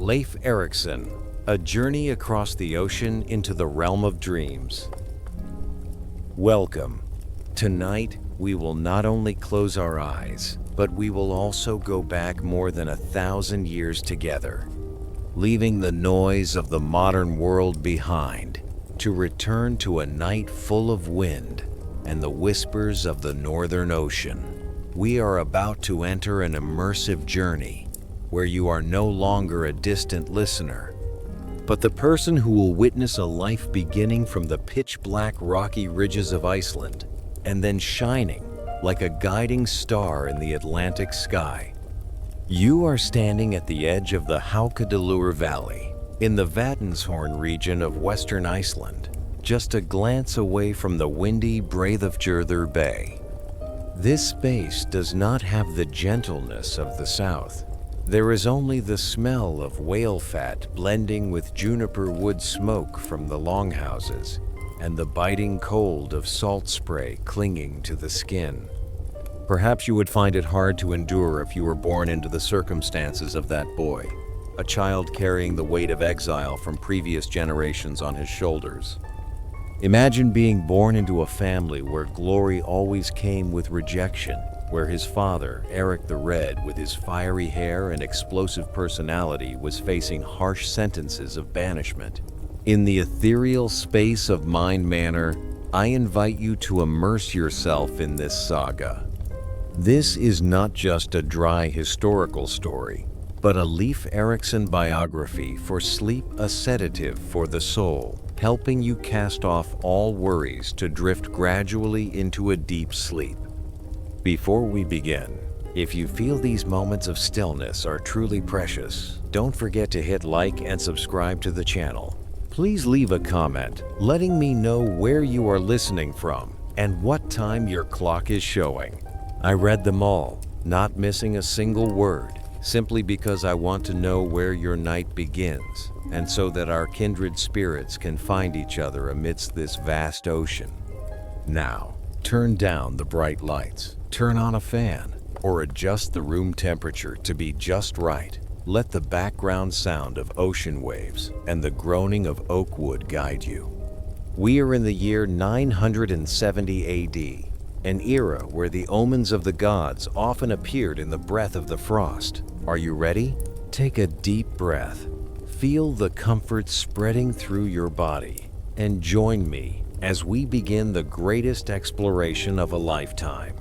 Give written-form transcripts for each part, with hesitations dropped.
Leif Erikson, A Journey Across the Ocean into the Realm of Dreams. Welcome. Tonight, we will not only close our eyes, but we will also go back more than 1,000 years together, leaving the noise of the modern world behind, to return to a night full of wind and the whispers of the Northern Ocean. We are about to enter an immersive journey where you are no longer a distant listener, but the person who will witness a life beginning from the pitch-black rocky ridges of Iceland and then shining like a guiding star in the Atlantic sky. You are standing at the edge of the Haukadalur Valley in the Vatnshorn region of western Iceland, just a glance away from the windy Breiðafjörður Bay. This space does not have the gentleness of the south. There is only the smell of whale fat blending with juniper wood smoke from the longhouses and the biting cold of salt spray clinging to the skin. Perhaps you would find it hard to endure if you were born into the circumstances of that boy, a child carrying the weight of exile from previous generations on his shoulders. Imagine being born into a family where glory always came with rejection, where his father, Eric the Red, with his fiery hair and explosive personality, was facing harsh sentences of banishment. In the ethereal space of Mind Manor, I invite you to immerse yourself in this saga. This is not just a dry historical story, but a Leif Erikson biography for sleep, a sedative for the soul, helping you cast off all worries to drift gradually into a deep sleep. Before we begin, if you feel these moments of stillness are truly precious, don't forget to hit like and subscribe to the channel. Please leave a comment letting me know where you are listening from and what time your clock is showing. I read them all, not missing a single word, simply because I want to know where your night begins, and so that our kindred spirits can find each other amidst this vast ocean. Now, turn down the bright lights, turn on a fan, or adjust the room temperature to be just right. Let the background sound of ocean waves and the groaning of oak wood guide you. We are in the year 970 AD, an era where the omens of the gods often appeared in the breath of the frost. Are you ready? Take a deep breath. Feel the comfort spreading through your body, and join me as we begin the greatest exploration of a lifetime.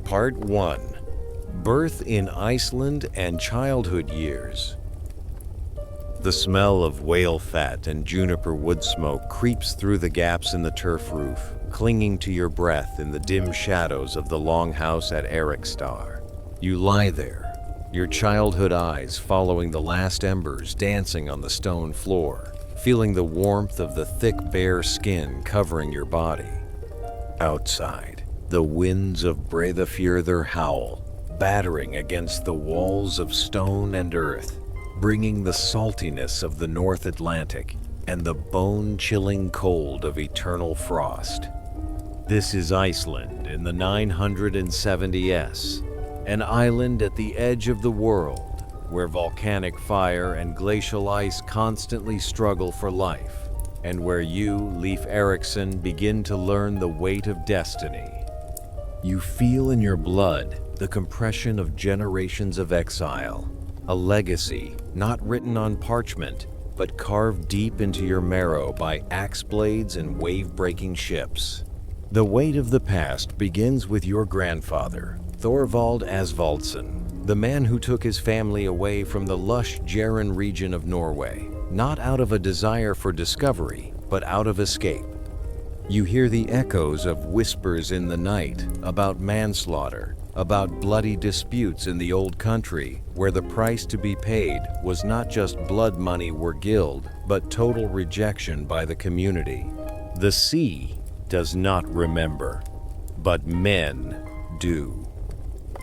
Part 1. Birth in Iceland and Childhood Years. The smell of whale fat and juniper wood smoke creeps through the gaps in the turf roof, clinging to your breath in the dim shadows of the longhouse at Erikstar. You lie there, your childhood eyes following the last embers dancing on the stone floor, feeling the warmth of the thick bare skin covering your body. Outside, the winds of Breiðafjörður howl, battering against the walls of stone and earth, bringing the saltiness of the North Atlantic and the bone-chilling cold of eternal frost. This is Iceland in the 970s, an island at the edge of the world, where volcanic fire and glacial ice constantly struggle for life, and where you, Leif Erikson, begin to learn the weight of destiny. You feel in your blood the compression of generations of exile, a legacy not written on parchment, but carved deep into your marrow by axe blades and wave-breaking ships. The weight of the past begins with your grandfather, Thorvald Asvaldsson, the man who took his family away from the lush Jæren region of Norway, not out of a desire for discovery, but out of escape. You hear the echoes of whispers in the night about manslaughter, about bloody disputes in the old country, where the price to be paid was not just blood money or guild, but total rejection by the community. The sea does not remember, but men do.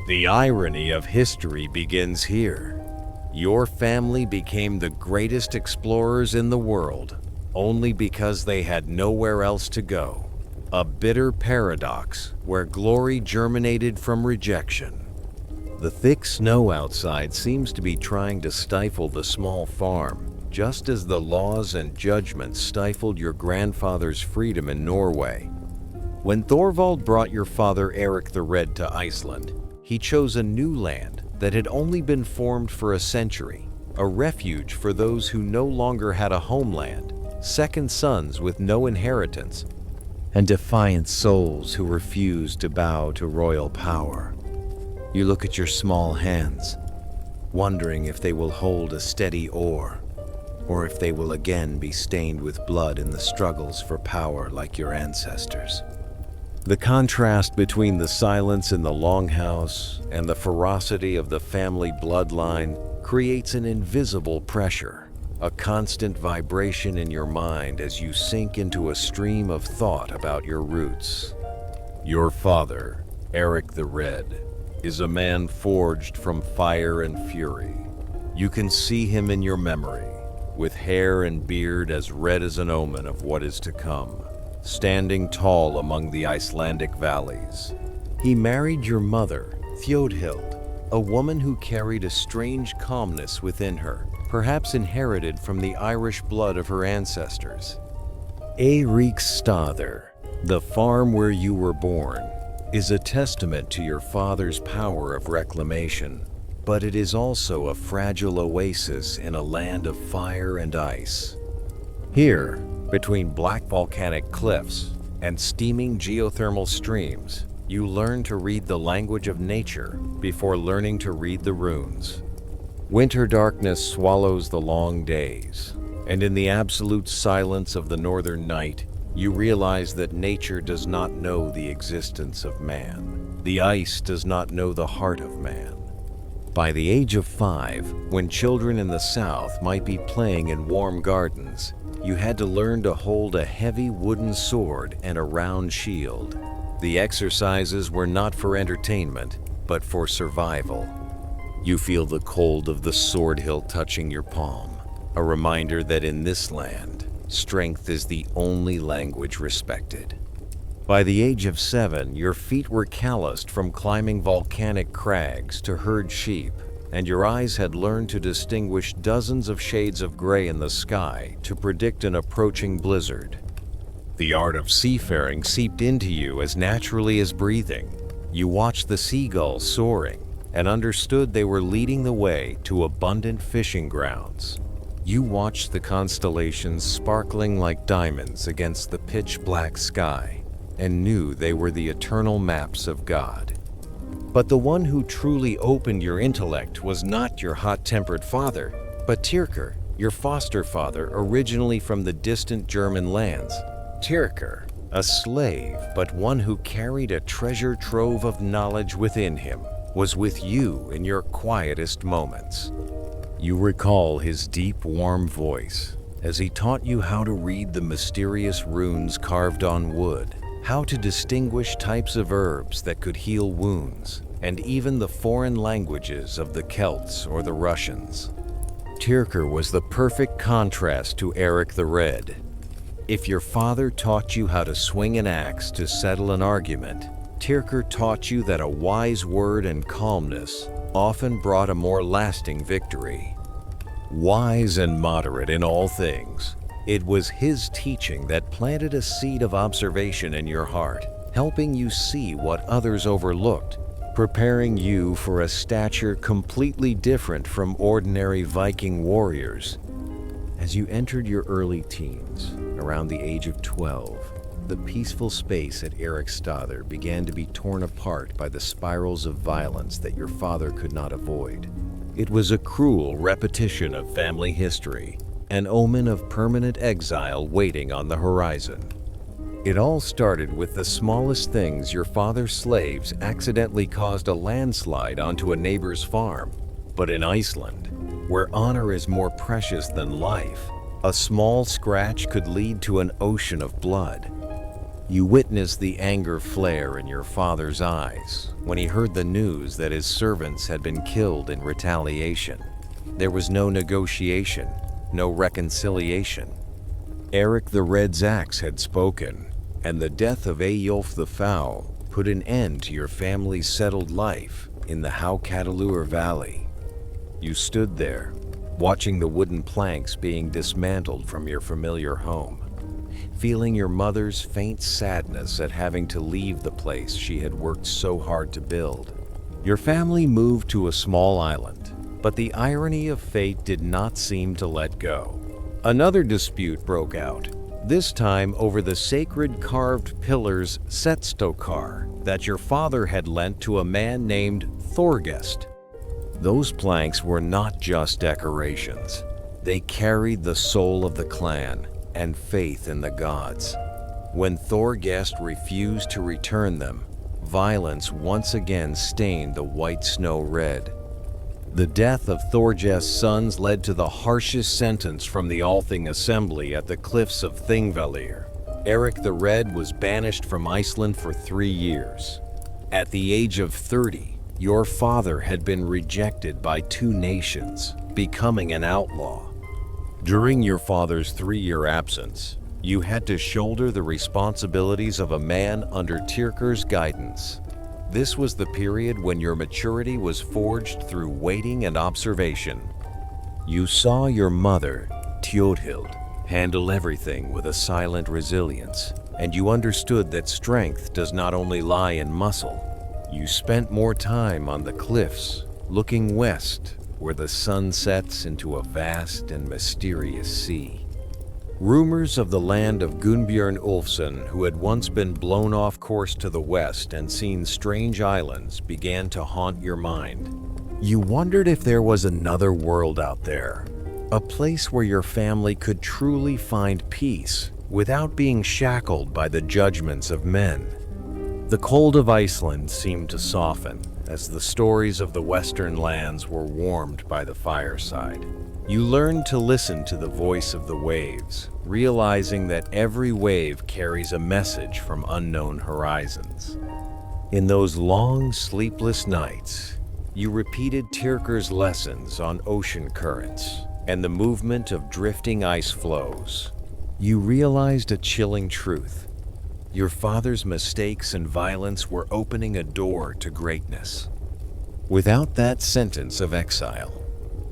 The irony of history begins here. Your family became the greatest explorers in the world, only because they had nowhere else to go. a bitter paradox where glory germinated from rejection. The thick snow outside seems to be trying to stifle the small farm, just as the laws and judgments stifled your grandfather's freedom in Norway. When Thorvald brought your father Eric the Red to Iceland, he chose a new land that had only been formed for a century, a refuge for those who no longer had a homeland, second sons with no inheritance, and defiant souls who refused to bow to royal power. You look at your small hands, wondering if they will hold a steady oar, or if they will again be stained with blood in the struggles for power like your ancestors. The contrast between the silence in the longhouse and the ferocity of the family bloodline creates an invisible pressure, a constant vibration in your mind as you sink into a stream of thought about your roots. Your father, Eric the Red, is a man forged from fire and fury. You can see him in your memory, with hair and beard as red as an omen of what is to come, standing tall among the Icelandic valleys. He married your mother, Theodhild, a woman who carried a strange calmness within her, perhaps inherited from the Irish blood of her ancestors. Eiríksstaðir, the farm where you were born, is a testament to your father's power of reclamation, but it is also a fragile oasis in a land of fire and ice. Here, between black volcanic cliffs and steaming geothermal streams, you learn to read the language of nature before learning to read the runes. Winter darkness swallows the long days, and in the absolute silence of the northern night, you realize that nature does not know the existence of man. The ice does not know the heart of man. By the age of 5, when children in the south might be playing in warm gardens, you had to learn to hold a heavy wooden sword and a round shield. The exercises were not for entertainment, but for survival. You feel the cold of the sword hilt touching your palm, a reminder that in this land, strength is the only language respected. By the age of 7, your feet were calloused from climbing volcanic crags to herd sheep, and your eyes had learned to distinguish dozens of shades of gray in the sky to predict an approaching blizzard. The art of seafaring seeped into you as naturally as breathing. You watched the seagulls soaring and understood they were leading the way to abundant fishing grounds. You watched the constellations sparkling like diamonds against the pitch-black sky and knew they were the eternal maps of God. But the one who truly opened your intellect was not your hot-tempered father, but Tyrker, your foster father originally from the distant German lands. Tyrker, a slave, but one who carried a treasure trove of knowledge within him, was with you in your quietest moments. You recall his deep, warm voice as he taught you how to read the mysterious runes carved on wood, how to distinguish types of herbs that could heal wounds, and even the foreign languages of the Celts or the Russians. Tyrker was the perfect contrast to Eric the Red. If your father taught you how to swing an axe to settle an argument, Tyrker taught you that a wise word and calmness often brought a more lasting victory. Wise and moderate in all things, it was his teaching that planted a seed of observation in your heart, helping you see what others overlooked, preparing you for a stature completely different from ordinary Viking warriors. As you entered your early teens, around the age of 12, the peaceful space at Eiríksstaðir began to be torn apart by the spirals of violence that your father could not avoid. It was a cruel repetition of family history, an omen of permanent exile waiting on the horizon. It all started with the smallest things. Your father's slaves accidentally caused a landslide onto a neighbor's farm. But in Iceland, where honor is more precious than life, a small scratch could lead to an ocean of blood. You witnessed the anger flare in your father's eyes when he heard the news that his servants had been killed in retaliation. There was no negotiation, no reconciliation. Eric the Red's axe had spoken. and the death of Eyjolf the Foul put an end to your family's settled life in the Haukadalur Valley. You stood there, watching the wooden planks being dismantled from your familiar home, feeling your mother's faint sadness at having to leave the place she had worked so hard to build. Your family moved to a small island, but the irony of fate did not seem to let go. Another dispute broke out, this time over the sacred carved pillars Setstokar that your father had lent to a man named Thorgest. Those planks were not just decorations. They carried the soul of the clan and faith in the gods. When Thorgest refused to return them, violence once again stained the white snow red. The death of Thorgest's sons led to the harshest sentence from the Althing Assembly at the cliffs of Thingvellir. Eric the Red was banished from Iceland for 3 years. At the age of 30, your father had been rejected by 2 nations, becoming an outlaw. During your father's 3-year absence, you had to shoulder the responsibilities of a man under Tyrker's guidance. This was the period when your maturity was forged through waiting and observation. You saw your mother, Tjodhild, handle everything with a silent resilience, and you understood that strength does not only lie in muscle. You spent more time on the cliffs, looking west, where the sun sets into a vast and mysterious sea. Rumors of the land of Gunnbjörn Ulfsson, who had once been blown off course to the west and seen strange islands, began to haunt your mind. You wondered if there was another world out there, a place where your family could truly find peace without being shackled by the judgments of men. The cold of Iceland seemed to soften as the stories of the western lands were warmed by the fireside. You learned to listen to the voice of the waves, realizing that every wave carries a message from unknown horizons. In those long, sleepless nights, you repeated Tyrker's lessons on ocean currents and the movement of drifting ice flows. You realized a chilling truth. Your father's mistakes and violence were opening a door to greatness. Without that sentence of exile,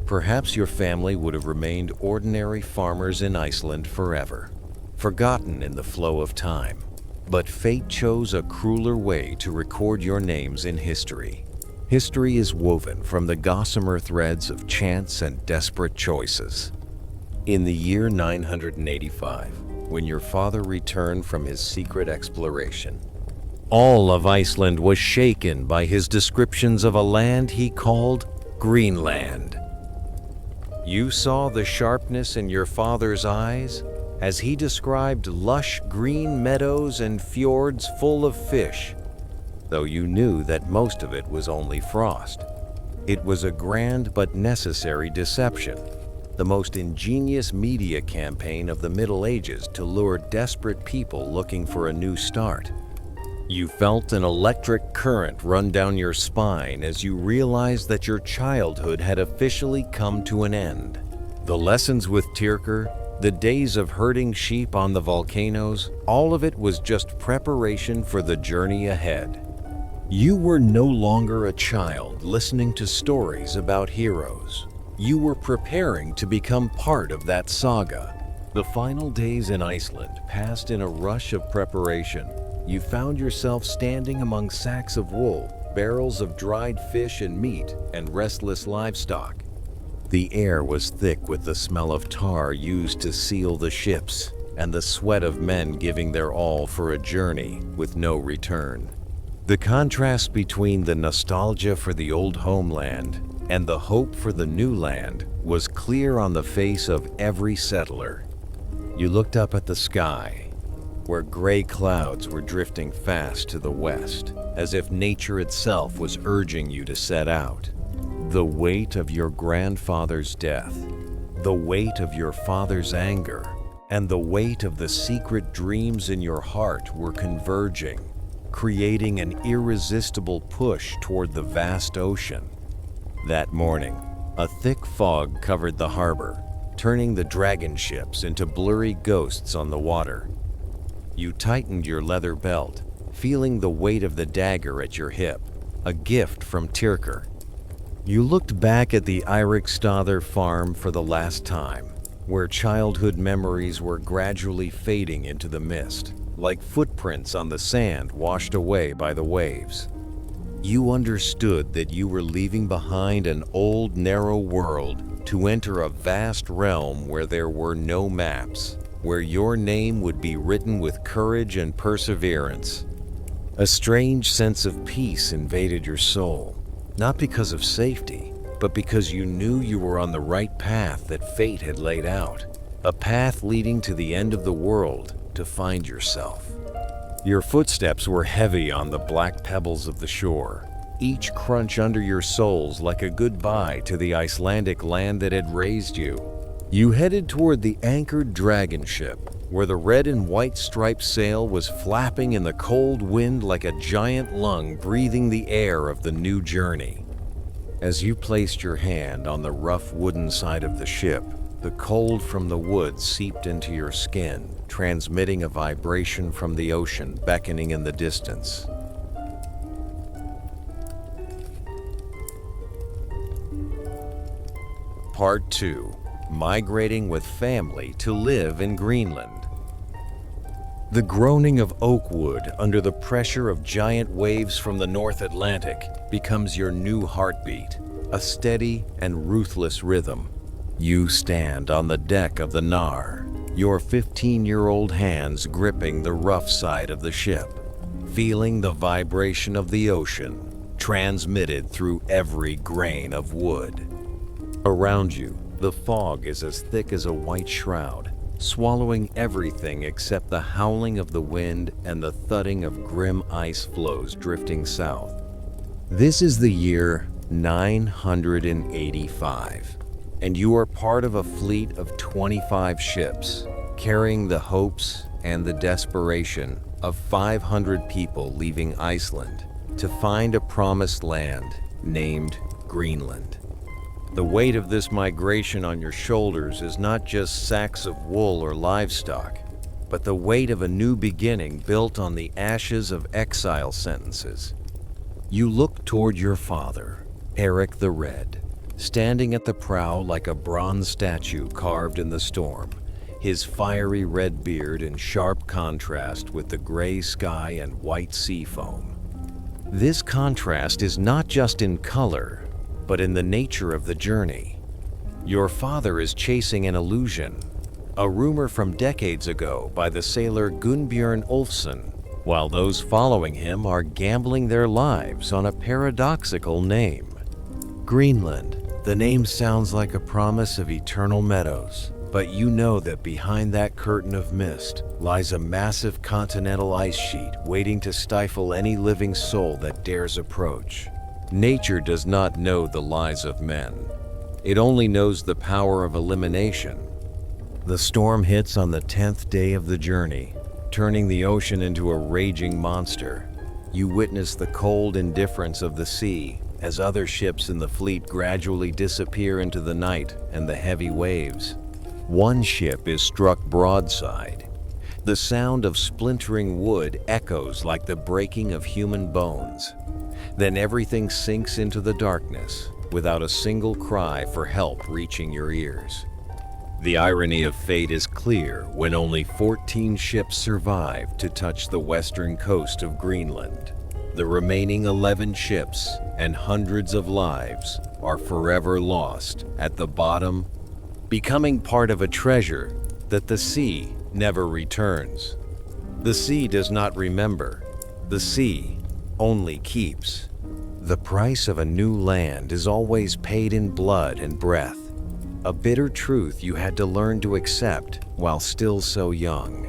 perhaps your family would have remained ordinary farmers in Iceland forever, forgotten in the flow of time. But fate chose a crueler way to record your names in history. History is woven from the gossamer threads of chance and desperate choices. In the year 985, when your father returned from his secret exploration, all of Iceland was shaken by his descriptions of a land he called Greenland. You saw the sharpness in your father's eyes as he described lush green meadows and fjords full of fish, though you knew that most of it was only frost. It was a grand but necessary deception, the most ingenious media campaign of the Middle Ages to lure desperate people looking for a new start. You felt an electric current run down your spine as you realized that your childhood had officially come to an end. The lessons with Tyrker, the days of herding sheep on the volcanoes, all of it was just preparation for the journey ahead. You were no longer a child listening to stories about heroes. You were preparing to become part of that saga. The final days in Iceland passed in a rush of preparation. You found yourself standing among sacks of wool, barrels of dried fish and meat, and restless livestock. The air was thick with the smell of tar used to seal the ships, and the sweat of men giving their all for a journey with no return. The contrast between the nostalgia for the old homeland and the hope for the new land was clear on the face of every settler. You looked up at the sky, where gray clouds were drifting fast to the west, as if nature itself was urging you to set out. The weight of your grandfather's death, the weight of your father's anger, and the weight of the secret dreams in your heart were converging, creating an irresistible push toward the vast ocean. That morning, a thick fog covered the harbor, turning the dragon ships into blurry ghosts on the water. You tightened your leather belt, feeling the weight of the dagger at your hip, a gift from Tyrker. You looked back at the Eiríksstaðir farm for the last time, where childhood memories were gradually fading into the mist, like footprints on the sand washed away by the waves. You understood that you were leaving behind an old, narrow world to enter a vast realm where there were no maps, where your name would be written with courage and perseverance. A strange sense of peace invaded your soul, not because of safety, but because you knew you were on the right path that fate had laid out, a path leading to the end of the world to find yourself. Your footsteps were heavy on the black pebbles of the shore, each crunch under your soles like a goodbye to the Icelandic land that had raised you. You headed toward the anchored dragon ship, where the red and white striped sail was flapping in the cold wind like a giant lung breathing the air of the new journey. As you placed your hand on the rough wooden side of the ship, the cold from the wood seeped into your skin, transmitting a vibration from the ocean beckoning in the distance. Part 2. Migrating with family to live in Greenland. The groaning of oak wood under the pressure of giant waves from the North Atlantic becomes your new heartbeat, a steady and ruthless rhythm. You stand on the deck of the Nar, your 15-year-old hands gripping the rough side of the ship, feeling the vibration of the ocean transmitted through every grain of wood. Around you, the fog is as thick as a white shroud, swallowing everything except the howling of the wind and the thudding of grim ice floes drifting south. This is the year 985, and you are part of a fleet of 25 ships, carrying the hopes and the desperation of 500 people leaving Iceland to find a promised land named Greenland. The weight of this migration on your shoulders is not just sacks of wool or livestock, but the weight of a new beginning built on the ashes of exile sentences. You look toward your father, Eric the Red, standing at the prow like a bronze statue carved in the storm, his fiery red beard in sharp contrast with the gray sky and white sea foam. This contrast is not just in color, but in the nature of the journey. Your father is chasing an illusion, a rumor from decades ago by the sailor Gunnbjörn Ulfsson, while those following him are gambling their lives on a paradoxical name. Greenland. The name sounds like a promise of eternal meadows, but you know that behind that curtain of mist lies a massive continental ice sheet waiting to stifle any living soul that dares approach. Nature does not know the lies of men. It only knows the power of elimination. The storm hits on the 10th day of the journey, turning the ocean into a raging monster. You witness the cold indifference of the sea as other ships in the fleet gradually disappear into the night and the heavy waves. One ship is struck broadside. The sound of splintering wood echoes like the breaking of human bones. Then everything sinks into the darkness without a single cry for help reaching your ears. The irony of fate is clear when only 14 ships survive to touch the western coast of Greenland. The remaining 11 ships and hundreds of lives are forever lost at the bottom, becoming part of a treasure that the sea never returns. The sea does not remember. The sea only keeps. The price of a new land is always paid in blood and breath, a bitter truth you had to learn to accept while still so young.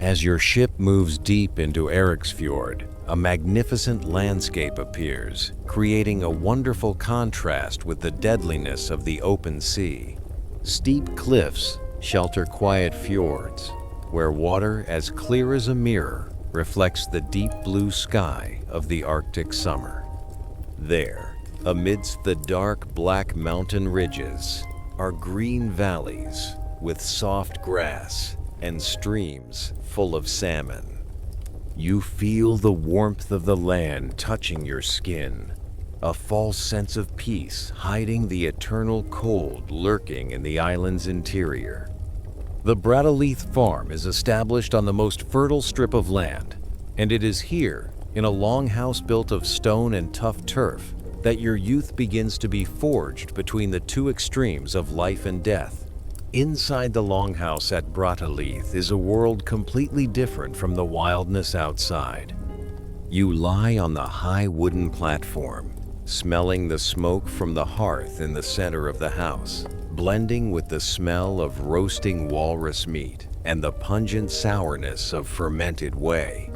As your ship moves deep into Eriksfjord, a magnificent landscape appears, creating a wonderful contrast with the deadliness of the open sea. Steep cliffs shelter quiet fjords, where water as clear as a mirror reflects the deep blue sky of the Arctic summer. There, amidst the dark black mountain ridges, are green valleys with soft grass, and streams full of salmon. You feel the warmth of the land touching your skin, a false sense of peace hiding the eternal cold lurking in the island's interior. The Brataleith farm is established on the most fertile strip of land, and it is here, in a longhouse built of stone and tough turf, that your youth begins to be forged between the two extremes of life and death. Inside the longhouse at Brataleith is a world completely different from the wildness outside. You lie on the high wooden platform, smelling the smoke from the hearth in the center of the house, blending with the smell of roasting walrus meat and the pungent sourness of fermented whey.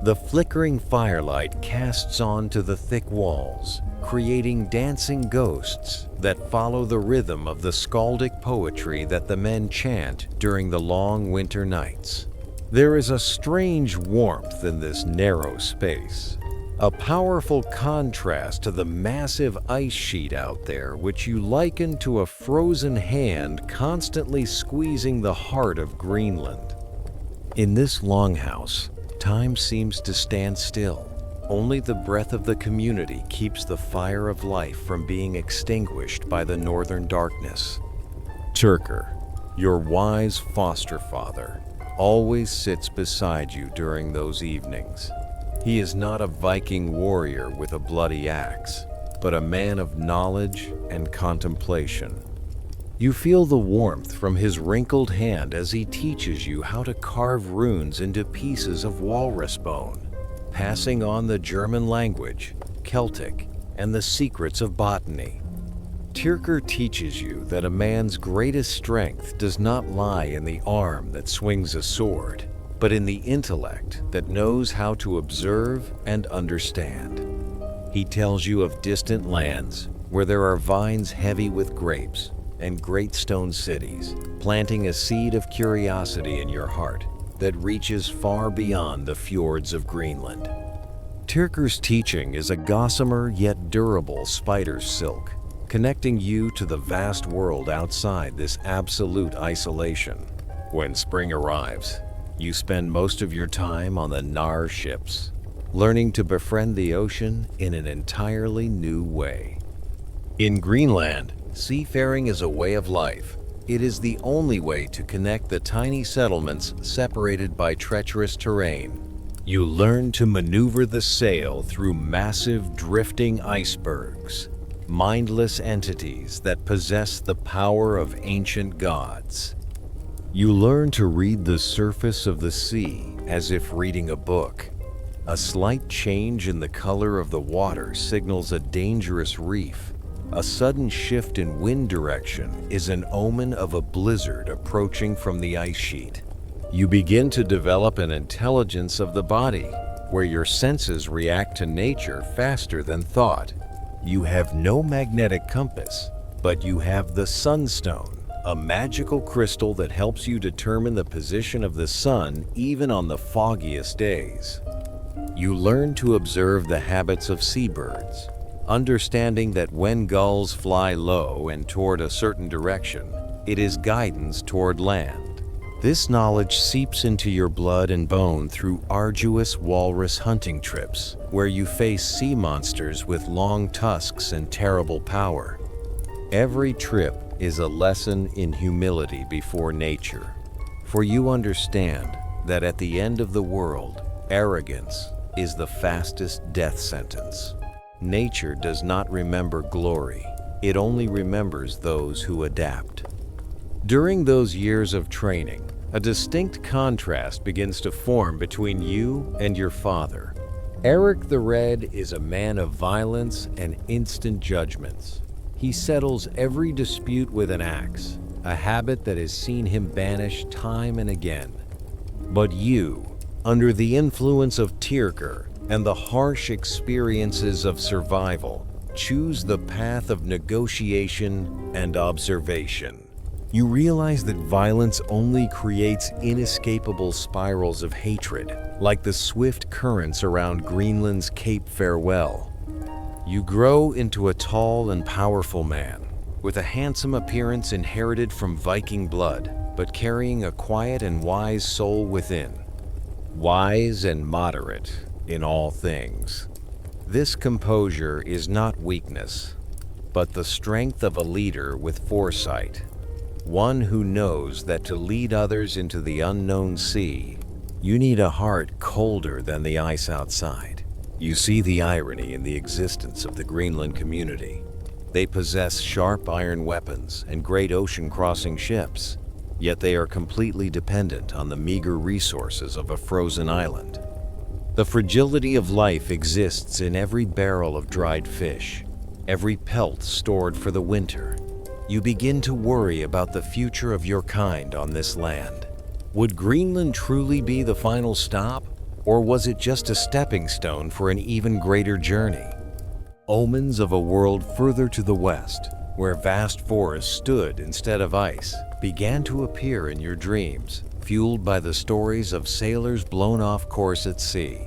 The flickering firelight casts onto the thick walls, creating dancing ghosts that follow the rhythm of the skaldic poetry that the men chant during the long winter nights. There is a strange warmth in this narrow space, a powerful contrast to the massive ice sheet out there, which you liken to a frozen hand constantly squeezing the heart of Greenland. In this longhouse, time seems to stand still. Only the breath of the community keeps the fire of life from being extinguished by the northern darkness. Tyrker, your wise foster father, always sits beside you during those evenings. He is not a Viking warrior with a bloody axe, but a man of knowledge and contemplation. You feel the warmth from his wrinkled hand as he teaches you how to carve runes into pieces of walrus bone, passing on the German language, Celtic, and the secrets of botany. Tyrker teaches you that a man's greatest strength does not lie in the arm that swings a sword, but in the intellect that knows how to observe and understand. He tells you of distant lands where there are vines heavy with grapes and great stone cities, planting a seed of curiosity in your heart that reaches far beyond the fjords of Greenland. Tyrker's teaching is a gossamer yet durable spider's silk, connecting you to the vast world outside this absolute isolation. When spring arrives, you spend most of your time on the Nar ships, learning to befriend the ocean in an entirely new way. In Greenland, seafaring is a way of life. It is the only way to connect the tiny settlements separated by treacherous terrain. You learn to maneuver the sail through massive drifting icebergs, mindless entities that possess the power of ancient gods. You learn to read the surface of the sea as if reading a book. A slight change in the color of the water signals a dangerous reef. A sudden shift in wind direction is an omen of a blizzard approaching from the ice sheet. You begin to develop an intelligence of the body, where your senses react to nature faster than thought. You have no magnetic compass, but you have the sunstone, a magical crystal that helps you determine the position of the sun even on the foggiest days. You learn to observe the habits of seabirds, understanding that when gulls fly low and toward a certain direction, it is guidance toward land. This knowledge seeps into your blood and bone through arduous walrus hunting trips, where you face sea monsters with long tusks and terrible power. Every trip is a lesson in humility before nature, for you understand that at the end of the world, arrogance is the fastest death sentence. Nature does not remember glory, it only remembers those who adapt. During those years of training, a distinct contrast begins to form between you and your father. Eric the Red is a man of violence and instant judgments. He settles every dispute with an axe, a habit that has seen him banish time and again. But you, under the influence of Tyrker and the harsh experiences of survival, choose the path of negotiation and observation. You realize that violence only creates inescapable spirals of hatred, like the swift currents around Greenland's Cape Farewell. You grow into a tall and powerful man, with a handsome appearance inherited from Viking blood, but carrying a quiet and wise soul within. Wise and moderate in all things. This composure is not weakness, but the strength of a leader with foresight. One who knows that to lead others into the unknown sea, you need a heart colder than the ice outside. You see the irony in the existence of the Greenland community. They possess sharp iron weapons and great ocean-crossing ships, yet they are completely dependent on the meager resources of a frozen island. The fragility of life exists in every barrel of dried fish, every pelt stored for the winter. You begin to worry about the future of your kind on this land. Would Greenland truly be the final stop, or was it just a stepping stone for an even greater journey? Omens of a world further to the west, where vast forests stood instead of ice, began to appear in your dreams, fueled by the stories of sailors blown off course at sea.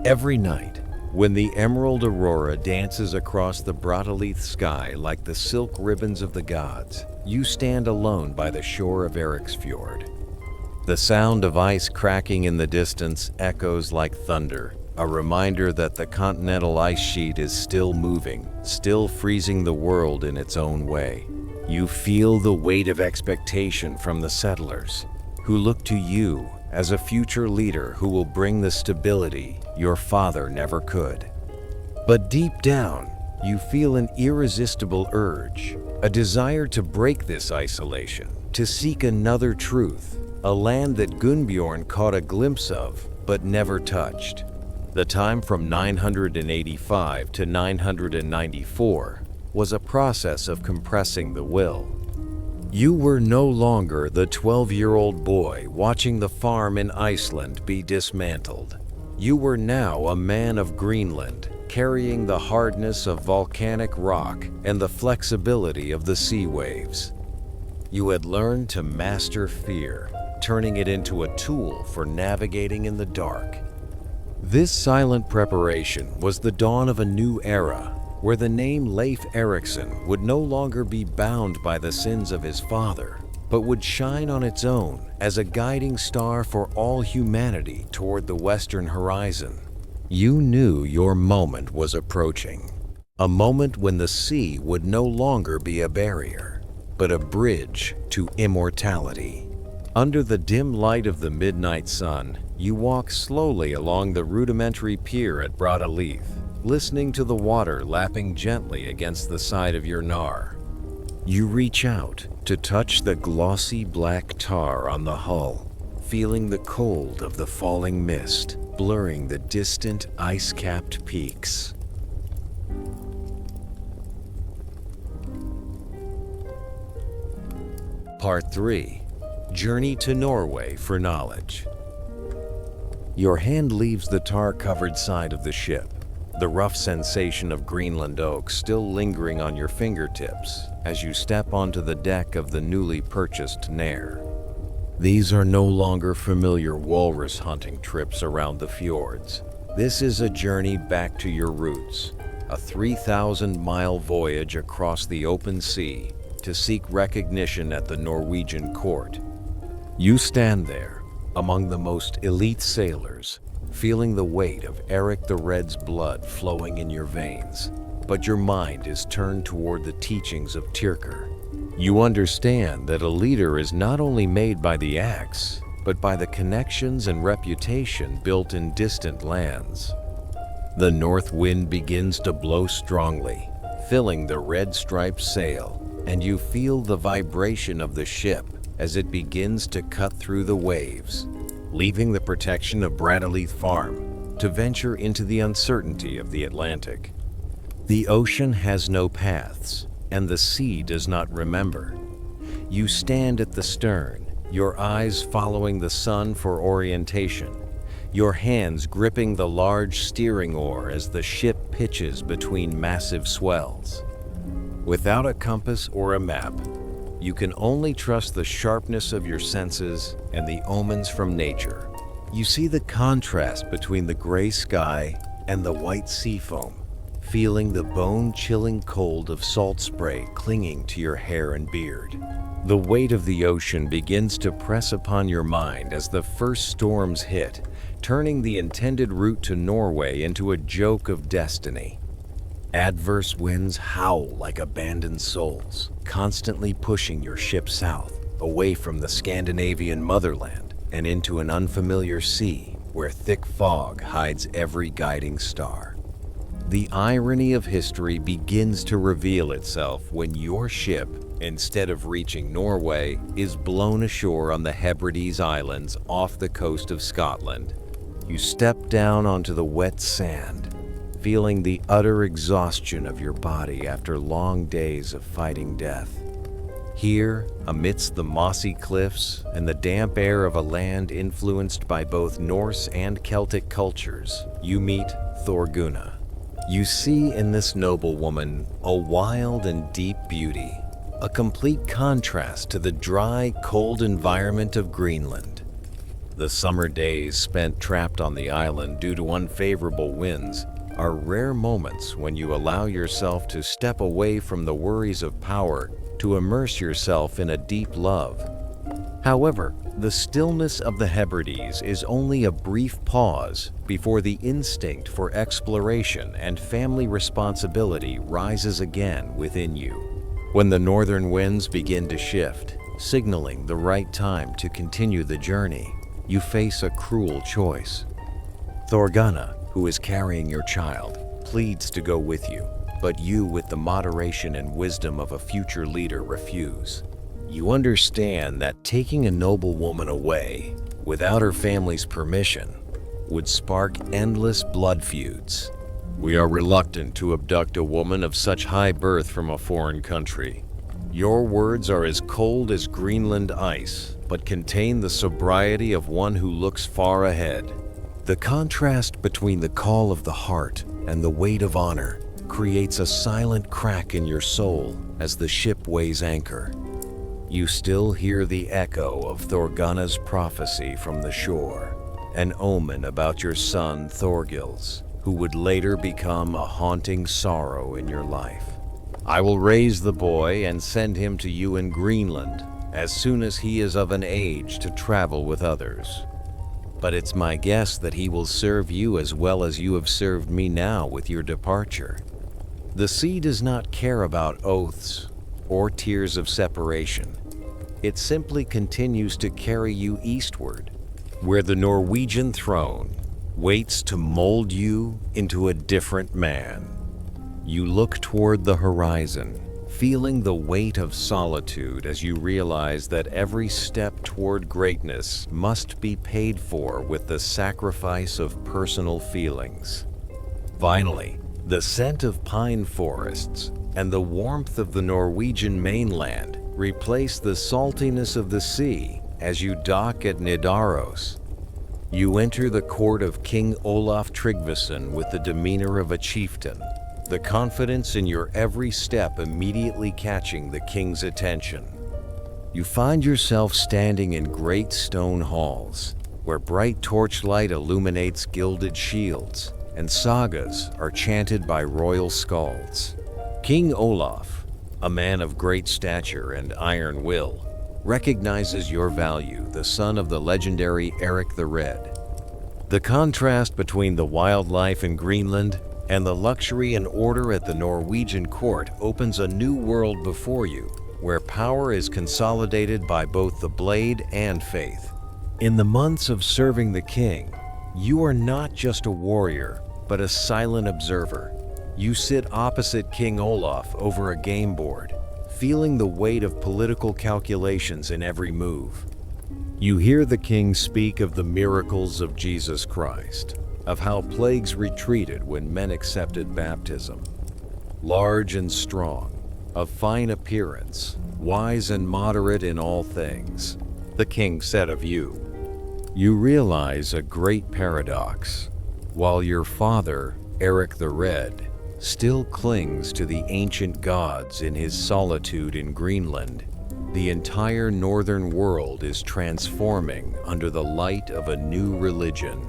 Every night, when the emerald aurora dances across the broadleaf sky like the silk ribbons of the gods, you stand alone by the shore of Eriksfjord. The sound of ice cracking in the distance echoes like thunder, a reminder that the continental ice sheet is still moving, still freezing the world in its own way. You feel the weight of expectation from the settlers, who look to you as a future leader who will bring the stability your father never could. But deep down, you feel an irresistible urge, a desire to break this isolation, to seek another truth, a land that Gunnbjorn caught a glimpse of but never touched. The time from 985 to 994 was a process of compressing the will. You were no longer the 12-year-old boy watching the farm in Iceland be dismantled. You were now a man of Greenland, carrying the hardness of volcanic rock and the flexibility of the sea waves. You had learned to master fear, turning it into a tool for navigating in the dark. This silent preparation was the dawn of a new era, where the name Leif Erikson would no longer be bound by the sins of his father, but would shine on its own as a guiding star for all humanity toward the western horizon. You knew your moment was approaching, a moment when the sea would no longer be a barrier, but a bridge to immortality. Under the dim light of the midnight sun, you walk slowly along the rudimentary pier at Broadaleith, listening to the water lapping gently against the side of your nar. You reach out to touch the glossy black tar on the hull, feeling the cold of the falling mist, blurring the distant ice-capped peaks. Part 3. Journey to Norway for knowledge. Your hand leaves the tar-covered side of the ship, the rough sensation of Greenland oak still lingering on your fingertips as you step onto the deck of the newly purchased Nair. These are no longer familiar walrus hunting trips around the fjords. This is a journey back to your roots, a 3,000-mile voyage across the open sea to seek recognition at the Norwegian court. You stand there, among the most elite sailors, feeling the weight of Eric the Red's blood flowing in your veins, but your mind is turned toward the teachings of Tyrker. You understand that a leader is not only made by the axe, but by the connections and reputation built in distant lands. The north wind begins to blow strongly, filling the red-striped sail, and you feel the vibration of the ship as it begins to cut through the waves, leaving the protection of Broadaleith Farm to venture into the uncertainty of the Atlantic. The ocean has no paths, and the sea does not remember. You stand at the stern, your eyes following the sun for orientation, your hands gripping the large steering oar as the ship pitches between massive swells. Without a compass or a map, you can only trust the sharpness of your senses and the omens from nature. You see the contrast between the gray sky and the white sea foam, feeling the bone-chilling cold of salt spray clinging to your hair and beard. The weight of the ocean begins to press upon your mind as the first storms hit, turning the intended route to Norway into a joke of destiny. Adverse winds howl like abandoned souls, constantly pushing your ship south, away from the Scandinavian motherland and into an unfamiliar sea where thick fog hides every guiding star. The irony of history begins to reveal itself when your ship, instead of reaching Norway, is blown ashore on the Hebrides Islands off the coast of Scotland. You step down onto the wet sand, feeling the utter exhaustion of your body after long days of fighting death. Here, amidst the mossy cliffs and the damp air of a land influenced by both Norse and Celtic cultures, you meet Thorgunna. You see in this noble woman a wild and deep beauty, a complete contrast to the dry, cold environment of Greenland. The summer days spent trapped on the island due to unfavorable winds are rare moments when you allow yourself to step away from the worries of power to immerse yourself in a deep love. However, the stillness of the Hebrides is only a brief pause before the instinct for exploration and family responsibility rises again within you. When the northern winds begin to shift, signaling the right time to continue the journey, you face a cruel choice. Thorgunna, who is carrying your child, pleads to go with you, but you, with the moderation and wisdom of a future leader, refuse. You understand that taking a noble woman away, without her family's permission, would spark endless blood feuds. We are reluctant to abduct a woman of such high birth from a foreign country. Your words are as cold as Greenland ice, but contain the sobriety of one who looks far ahead. The contrast between the call of the heart and the weight of honor creates a silent crack in your soul as the ship weighs anchor. You still hear the echo of Thorgunna's prophecy from the shore, an omen about your son Thorgils, who would later become a haunting sorrow in your life. I will raise the boy and send him to you in Greenland as soon as he is of an age to travel with others. But it's my guess that he will serve you as well as you have served me now with your departure. The sea does not care about oaths or tears of separation. It simply continues to carry you eastward, where the Norwegian throne waits to mold you into a different man. You look toward the horizon, feeling the weight of solitude as you realize that every step toward greatness must be paid for with the sacrifice of personal feelings. Finally, the scent of pine forests and the warmth of the Norwegian mainland replace the saltiness of the sea as you dock at Nidaros. You enter the court of King Olaf Tryggvason with the demeanor of a chieftain, the confidence in your every step immediately catching the king's attention. You find yourself standing in great stone halls, where bright torchlight illuminates gilded shields, and sagas are chanted by royal skalds. King Olaf, a man of great stature and iron will, recognizes your value, the son of the legendary Eric the Red. The contrast between the wildlife in Greenland and the luxury and order at the Norwegian court opens a new world before you, where power is consolidated by both the blade and faith. In the months of serving the king, you are not just a warrior, but a silent observer. You sit opposite King Olaf over a game board, feeling the weight of political calculations in every move. You hear the king speak of the miracles of Jesus Christ, of how plagues retreated when men accepted baptism. Large and strong, of fine appearance, wise and moderate in all things, the king said of you. You realize a great paradox. While your father, Eric the Red, still clings to the ancient gods in his solitude in Greenland, the entire northern world is transforming under the light of a new religion.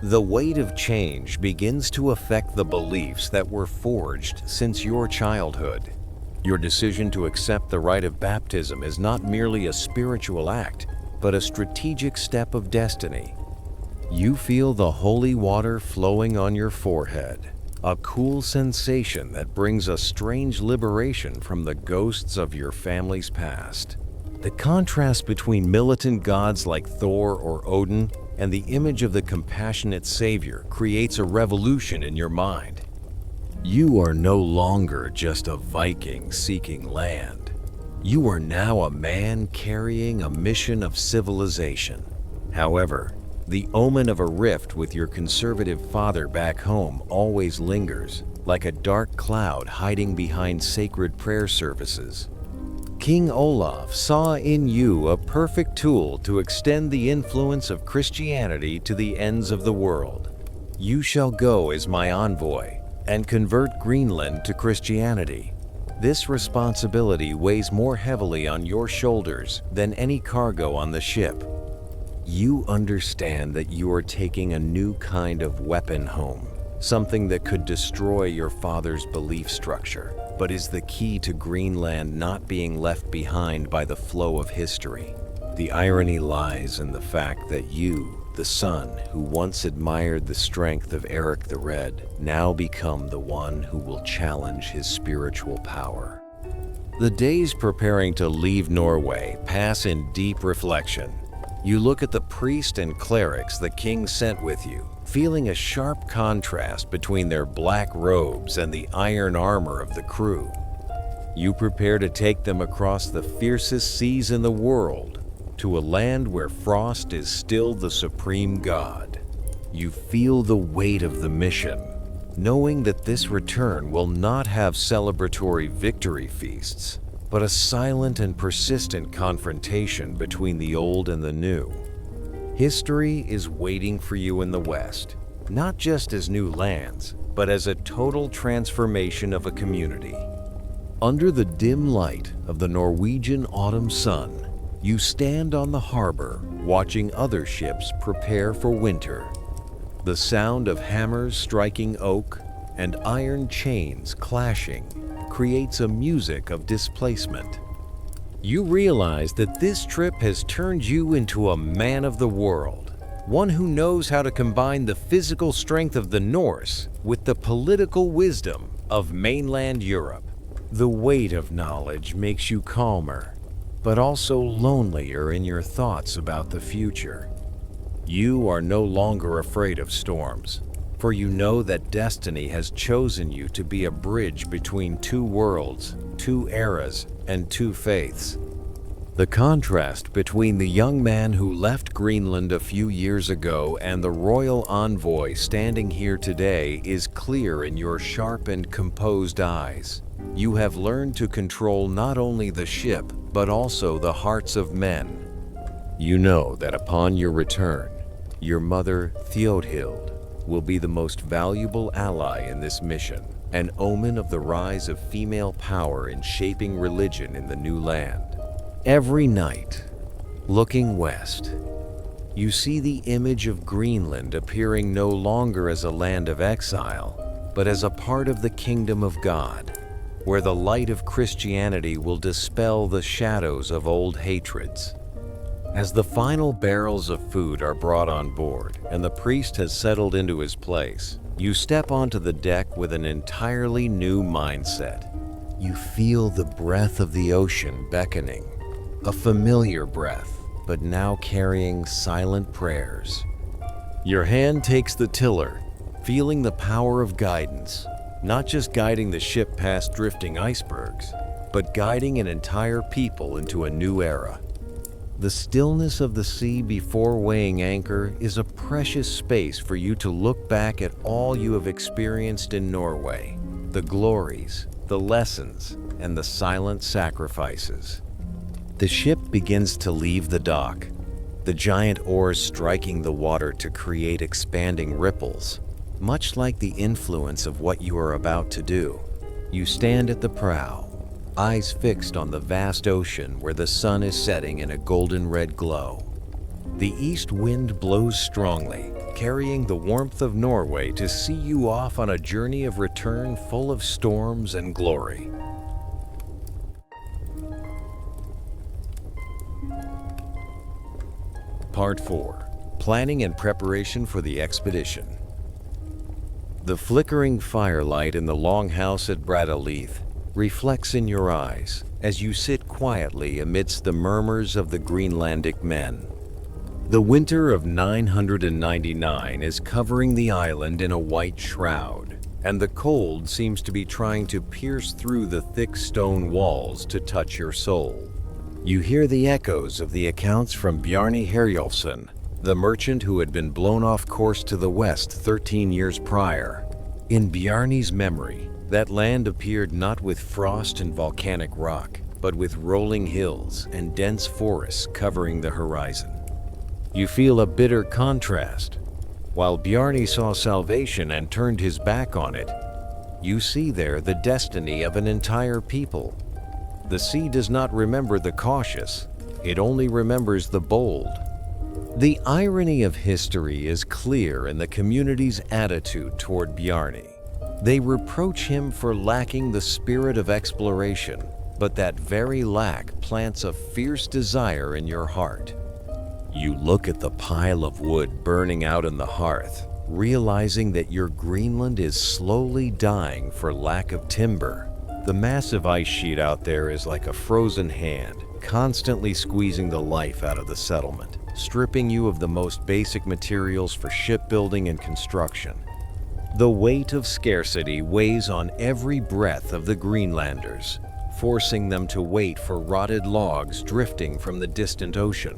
The weight of change begins to affect the beliefs that were forged since your childhood. Your decision to accept the rite of baptism is not merely a spiritual act, but a strategic step of destiny. You feel the holy water flowing on your forehead, a cool sensation that brings a strange liberation from the ghosts of your family's past. The contrast between militant gods like Thor or Odin and the image of the compassionate savior creates a revolution in your mind. You are no longer just a Viking seeking land. You are now a man carrying a mission of civilization. However, the omen of a rift with your conservative father back home always lingers, like a dark cloud hiding behind sacred prayer services. King Olaf saw in you a perfect tool to extend the influence of Christianity to the ends of the world. You shall go as my envoy and convert Greenland to Christianity. This responsibility weighs more heavily on your shoulders than any cargo on the ship. You understand that you are taking a new kind of weapon home, something that could destroy your father's belief structure, but is the key to Greenland not being left behind by the flow of history. The irony lies in the fact that you, the son who once admired the strength of Eric the Red, now become the one who will challenge his spiritual power. The days preparing to leave Norway pass in deep reflection. You look at the priest and clerics the king sent with you, feeling a sharp contrast between their black robes and the iron armor of the crew. You prepare to take them across the fiercest seas in the world, to a land where frost is still the supreme god. You feel the weight of the mission, knowing that this return will not have celebratory victory feasts, but a silent and persistent confrontation between the old and the new. History is waiting for you in the West, not just as new lands, but as a total transformation of a community. Under the dim light of the Norwegian autumn sun, you stand on the harbor, watching other ships prepare for winter. The sound of hammers striking oak and iron chains clashing creates a music of displacement. You realize that this trip has turned you into a man of the world, one who knows how to combine the physical strength of the Norse with the political wisdom of mainland Europe. The weight of knowledge makes you calmer, but also lonelier in your thoughts about the future. You are no longer afraid of storms, for you know that destiny has chosen you to be a bridge between two worlds, two eras, and two faiths. The contrast between the young man who left Greenland a few years ago and the royal envoy standing here today is clear in your sharp and composed eyes. You have learned to control not only the ship, but also the hearts of men. You know that upon your return, your mother, Theodhild, will be the most valuable ally in this mission, an omen of the rise of female power in shaping religion in the new land. Every night, looking west, you see the image of Greenland appearing no longer as a land of exile, but as a part of the kingdom of God, where the light of Christianity will dispel the shadows of old hatreds. As the final barrels of food are brought on board and the priest has settled into his place, you step onto the deck with an entirely new mindset. You feel the breath of the ocean beckoning, a familiar breath, but now carrying silent prayers. Your hand takes the tiller, feeling the power of guidance, not just guiding the ship past drifting icebergs, but guiding an entire people into a new era. The stillness of the sea before weighing anchor is a precious space for you to look back at all you have experienced in Norway, the glories, the lessons, and the silent sacrifices. The ship begins to leave the dock, the giant oars striking the water to create expanding ripples. Much like the influence of what you are about to do, you stand at the prow, eyes fixed on the vast ocean where the sun is setting in a golden red glow. The east wind blows strongly, carrying the warmth of Norway to see you off on a journey of return full of storms and glory. Part 4. Planning and preparation for the expedition. The flickering firelight in the longhouse at Bradaleith reflects in your eyes as you sit quietly amidst the murmurs of the Greenlandic men. The winter of 999 is covering the island in a white shroud, and the cold seems to be trying to pierce through the thick stone walls to touch your soul. You hear the echoes of the accounts from Bjarni Herjolfsson, the merchant who had been blown off course to the west 13 years prior. In Bjarni's memory, that land appeared not with frost and volcanic rock, but with rolling hills and dense forests covering the horizon. You feel a bitter contrast. While Bjarni saw salvation and turned his back on it, you see there the destiny of an entire people. The sea does not remember the cautious, it only remembers the bold. The irony of history is clear in the community's attitude toward Bjarni. They reproach him for lacking the spirit of exploration, but that very lack plants a fierce desire in your heart. You look at the pile of wood burning out in the hearth, realizing that your Greenland is slowly dying for lack of timber. The massive ice sheet out there is like a frozen hand, constantly squeezing the life out of the settlement, stripping you of the most basic materials for shipbuilding and construction. The weight of scarcity weighs on every breath of the Greenlanders, forcing them to wait for rotted logs drifting from the distant ocean.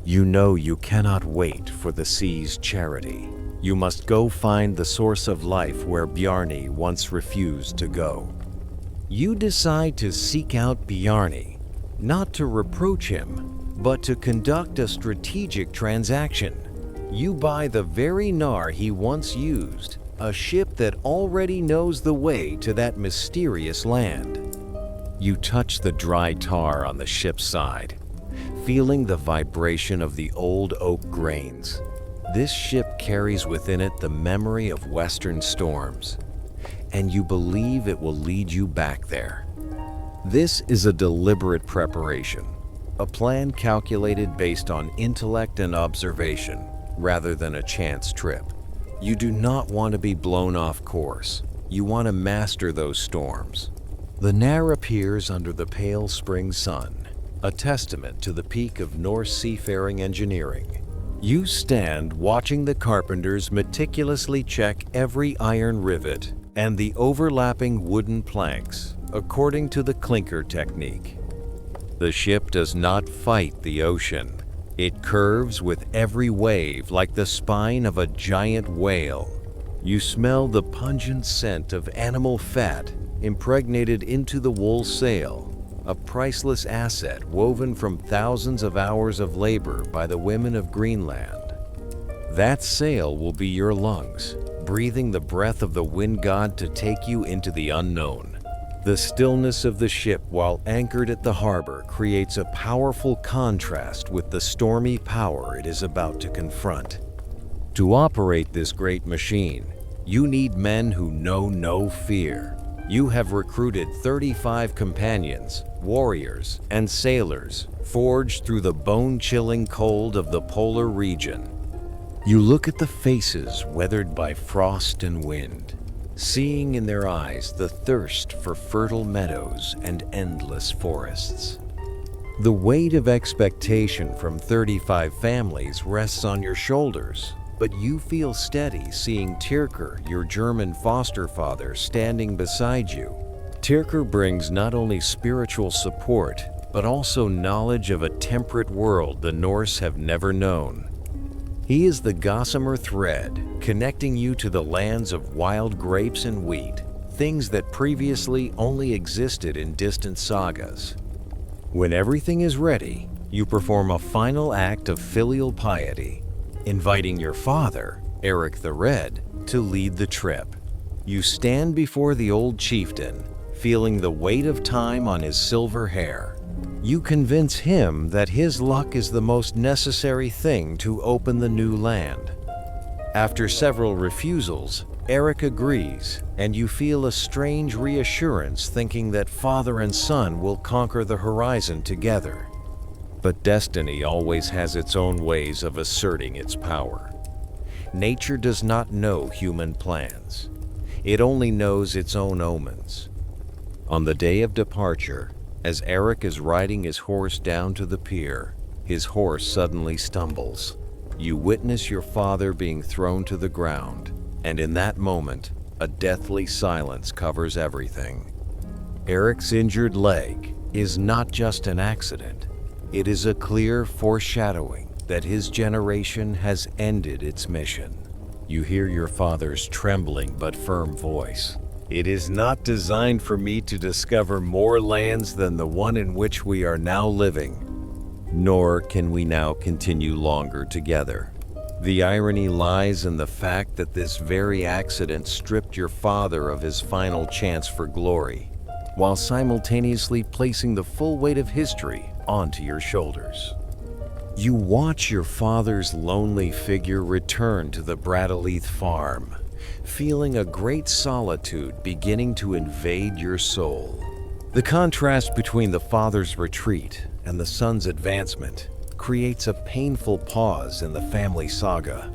You know you cannot wait for the sea's charity. You must go find the source of life where Bjarni once refused to go. You decide to seek out Bjarni, not to reproach him, but to conduct a strategic transaction. You buy the very Nar he once used, a ship that already knows the way to that mysterious land. You touch the dry tar on the ship's side, feeling the vibration of the old oak grains. This ship carries within it the memory of western storms, and you believe it will lead you back there. This is a deliberate preparation, a plan calculated based on intellect and observation, rather than a chance trip. You do not want to be blown off course. You want to master those storms. The Nar appears under the pale spring sun, a testament to the peak of Norse seafaring engineering. You stand watching the carpenters meticulously check every iron rivet and the overlapping wooden planks, according to the clinker technique. The ship does not fight the ocean. It curves with every wave like the spine of a giant whale. You smell the pungent scent of animal fat impregnated into the wool sail, a priceless asset woven from thousands of hours of labor by the women of Greenland. That sail will be your lungs, breathing the breath of the wind god to take you into the unknown. The stillness of the ship while anchored at the harbor creates a powerful contrast with the stormy power it is about to confront. To operate this great machine, you need men who know no fear. You have recruited 35 companions, warriors, and sailors, forged through the bone-chilling cold of the polar region. You look at the faces weathered by frost and wind, seeing in their eyes the thirst for fertile meadows and endless forests. The weight of expectation from 35 families rests on your shoulders, but you feel steady seeing Tyrker, your German foster father, standing beside you. Tyrker brings not only spiritual support, but also knowledge of a temperate world the Norse have never known. He is the gossamer thread, connecting you to the lands of wild grapes and wheat, things that previously only existed in distant sagas. When everything is ready, you perform a final act of filial piety, inviting your father, Eric the Red, to lead the trip. You stand before the old chieftain, feeling the weight of time on his silver hair. You convince him that his luck is the most necessary thing to open the new land. After several refusals, Erik agrees, and you feel a strange reassurance thinking that father and son will conquer the horizon together. But destiny always has its own ways of asserting its power. Nature does not know human plans. It only knows its own omens. On the day of departure, as Erik is riding his horse down to the pier, his horse suddenly stumbles. You witness your father being thrown to the ground, and in that moment, a deathly silence covers everything. Erik's injured leg is not just an accident. It is a clear foreshadowing that his generation has ended its mission. You hear your father's trembling but firm voice. "It is not designed for me to discover more lands than the one in which we are now living. Nor can we now continue longer together." The irony lies in the fact that this very accident stripped your father of his final chance for glory, while simultaneously placing the full weight of history onto your shoulders. You watch your father's lonely figure return to the Bradaleith farm, feeling a great solitude beginning to invade your soul. The contrast between the father's retreat and the son's advancement creates a painful pause in the family saga.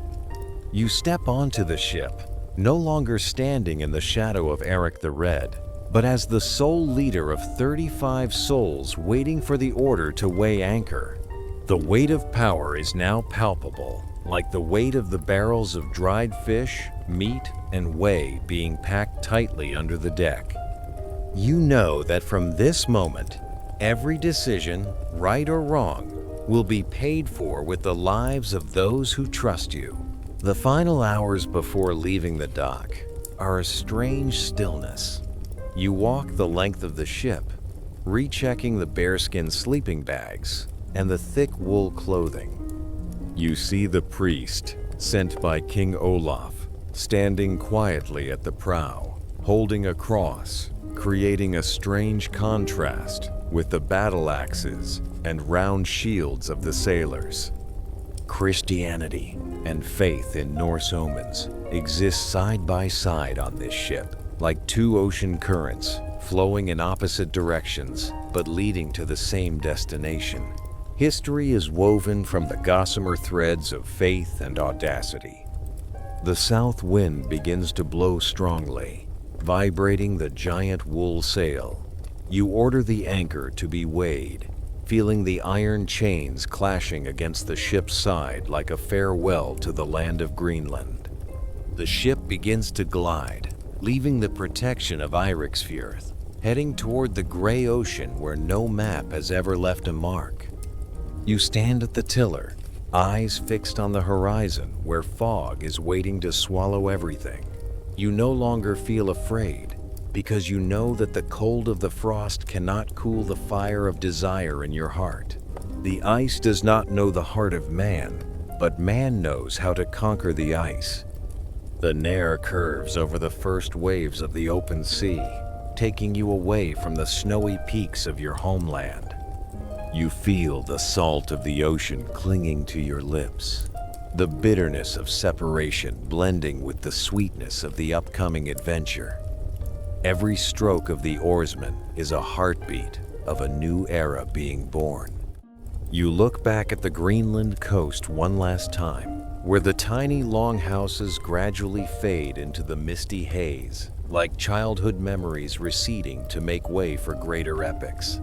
You step onto the ship, no longer standing in the shadow of Erik the Red, but as the sole leader of 35 souls waiting for the order to weigh anchor. The weight of power is now palpable, like the weight of the barrels of dried fish, meat, and whey being packed tightly under the deck. You know that from this moment, every decision, right or wrong, will be paid for with the lives of those who trust you. The final hours before leaving the dock are a strange stillness. You walk the length of the ship, rechecking the bearskin sleeping bags and the thick wool clothing. You see the priest, sent by King Olaf, standing quietly at the prow, holding a cross, creating a strange contrast with the battle axes and round shields of the sailors. Christianity and faith in Norse omens exist side by side on this ship, like two ocean currents flowing in opposite directions but leading to the same destination. History is woven from the gossamer threads of faith and audacity. The south wind begins to blow strongly, vibrating the giant wool sail. You order the anchor to be weighed, feeling the iron chains clashing against the ship's side like a farewell to the land of Greenland. The ship begins to glide, leaving the protection of Eiriksfjörð, heading toward the gray ocean where no map has ever left a mark. You stand at the tiller, eyes fixed on the horizon where fog is waiting to swallow everything. You no longer feel afraid, because you know that the cold of the frost cannot cool the fire of desire in your heart. The ice does not know the heart of man, but man knows how to conquer the ice. The Nair curves over the first waves of the open sea, taking you away from the snowy peaks of your homeland. You feel the salt of the ocean clinging to your lips, the bitterness of separation blending with the sweetness of the upcoming adventure. Every stroke of the oarsman is a heartbeat of a new era being born. You look back at the Greenland coast one last time, where the tiny longhouses gradually fade into the misty haze, like childhood memories receding to make way for greater epics.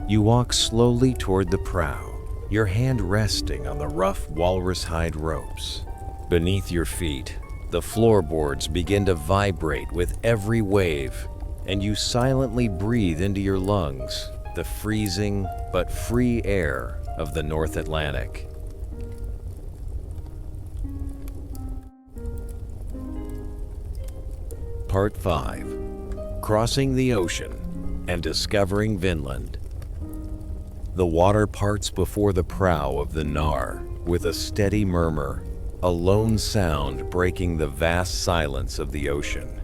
You walk slowly toward the prow, your hand resting on the rough walrus hide ropes. Beneath your feet, the floorboards begin to vibrate with every wave, and you silently breathe into your lungs the freezing but free air of the North Atlantic. Part 5. Crossing the Ocean and Discovering Vinland. The water parts before the prow of the Nar with a steady murmur, a lone sound breaking the vast silence of the ocean.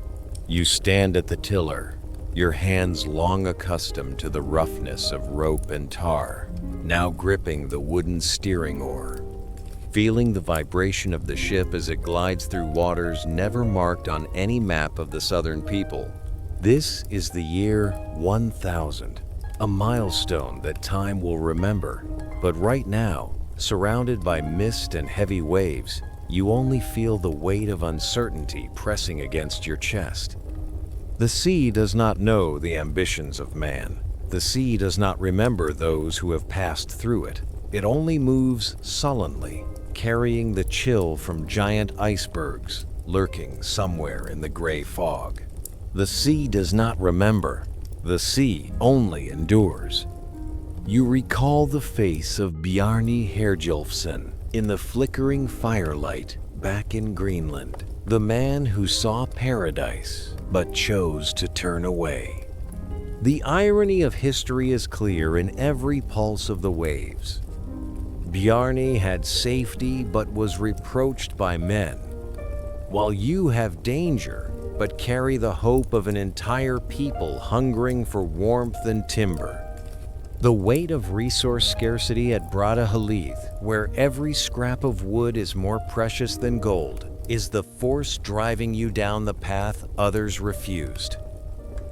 You stand at the tiller, your hands long accustomed to the roughness of rope and tar, now gripping the wooden steering oar. feeling the vibration of the ship as it glides through waters never marked on any map of the southern people. This is the year 1000, a milestone that time will remember. But right now, surrounded by mist and heavy waves, you only feel the weight of uncertainty pressing against your chest. The sea does not know the ambitions of man. The sea does not remember those who have passed through it. It only moves sullenly, carrying the chill from giant icebergs lurking somewhere in the gray fog. The sea does not remember. The sea only endures. You recall the face of Bjarni Herjolfsson in the flickering firelight back in Greenland, the man who saw paradise but chose to turn away. The irony of history is clear in every pulse of the waves. Bjarni had safety but was reproached by men, while you have danger but carry the hope of an entire people hungering for warmth and timber. The weight of resource scarcity at Brada Halith, where every scrap of wood is more precious than gold, is the force driving you down the path others refused.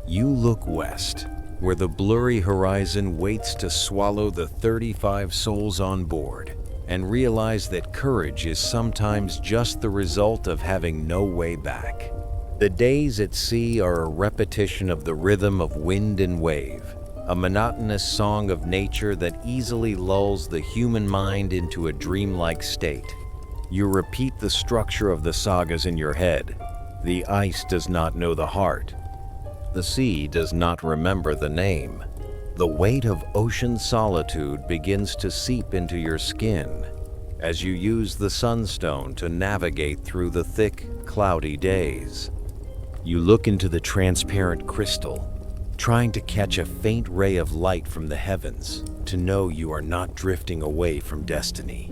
You look west, where the blurry horizon waits to swallow the 35 souls on board, and realize that courage is sometimes just the result of having no way back. The days at sea are a repetition of the rhythm of wind and wave, a monotonous song of nature that easily lulls the human mind into a dreamlike state. You repeat the structure of the sagas in your head. The ice does not know the heart. The sea does not remember the name. The weight of ocean solitude begins to seep into your skin as you use the sunstone to navigate through the thick, cloudy days. You look into the transparent crystal, trying to catch a faint ray of light from the heavens to know you are not drifting away from destiny.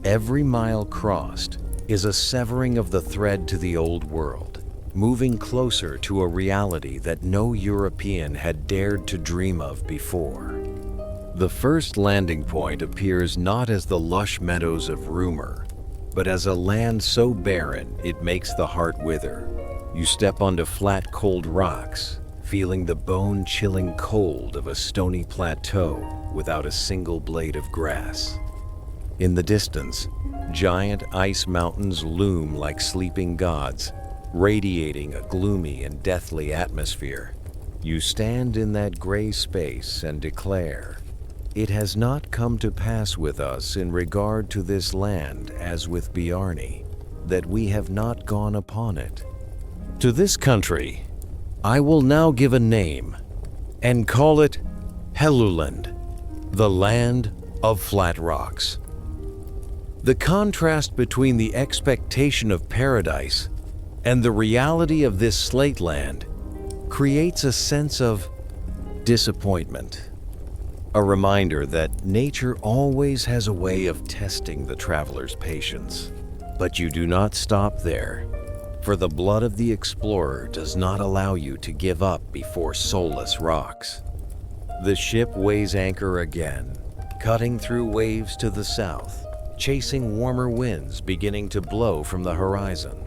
Every mile crossed is a severing of the thread to the old world, moving closer to a reality that no European had dared to dream of before. The first landing point appears not as the lush meadows of rumor, but as a land so barren it makes the heart wither. You step onto flat, cold rocks, feeling the bone-chilling cold of a stony plateau without a single blade of grass. In the distance, giant ice mountains loom like sleeping gods, radiating a gloomy and deathly atmosphere. You stand in that gray space and declare, "It has not come to pass with us in regard to this land as with Bjarni, that we have not gone upon it. To this country I will now give a name and call it Helluland, the land of flat rocks." The contrast between the expectation of paradise and the reality of this slate land creates a sense of disappointment, a reminder that nature always has a way of testing the traveler's patience. But you do not stop there, for the blood of the explorer does not allow you to give up before soulless rocks. The ship weighs anchor again, cutting through waves to the south, chasing warmer winds beginning to blow from the horizon.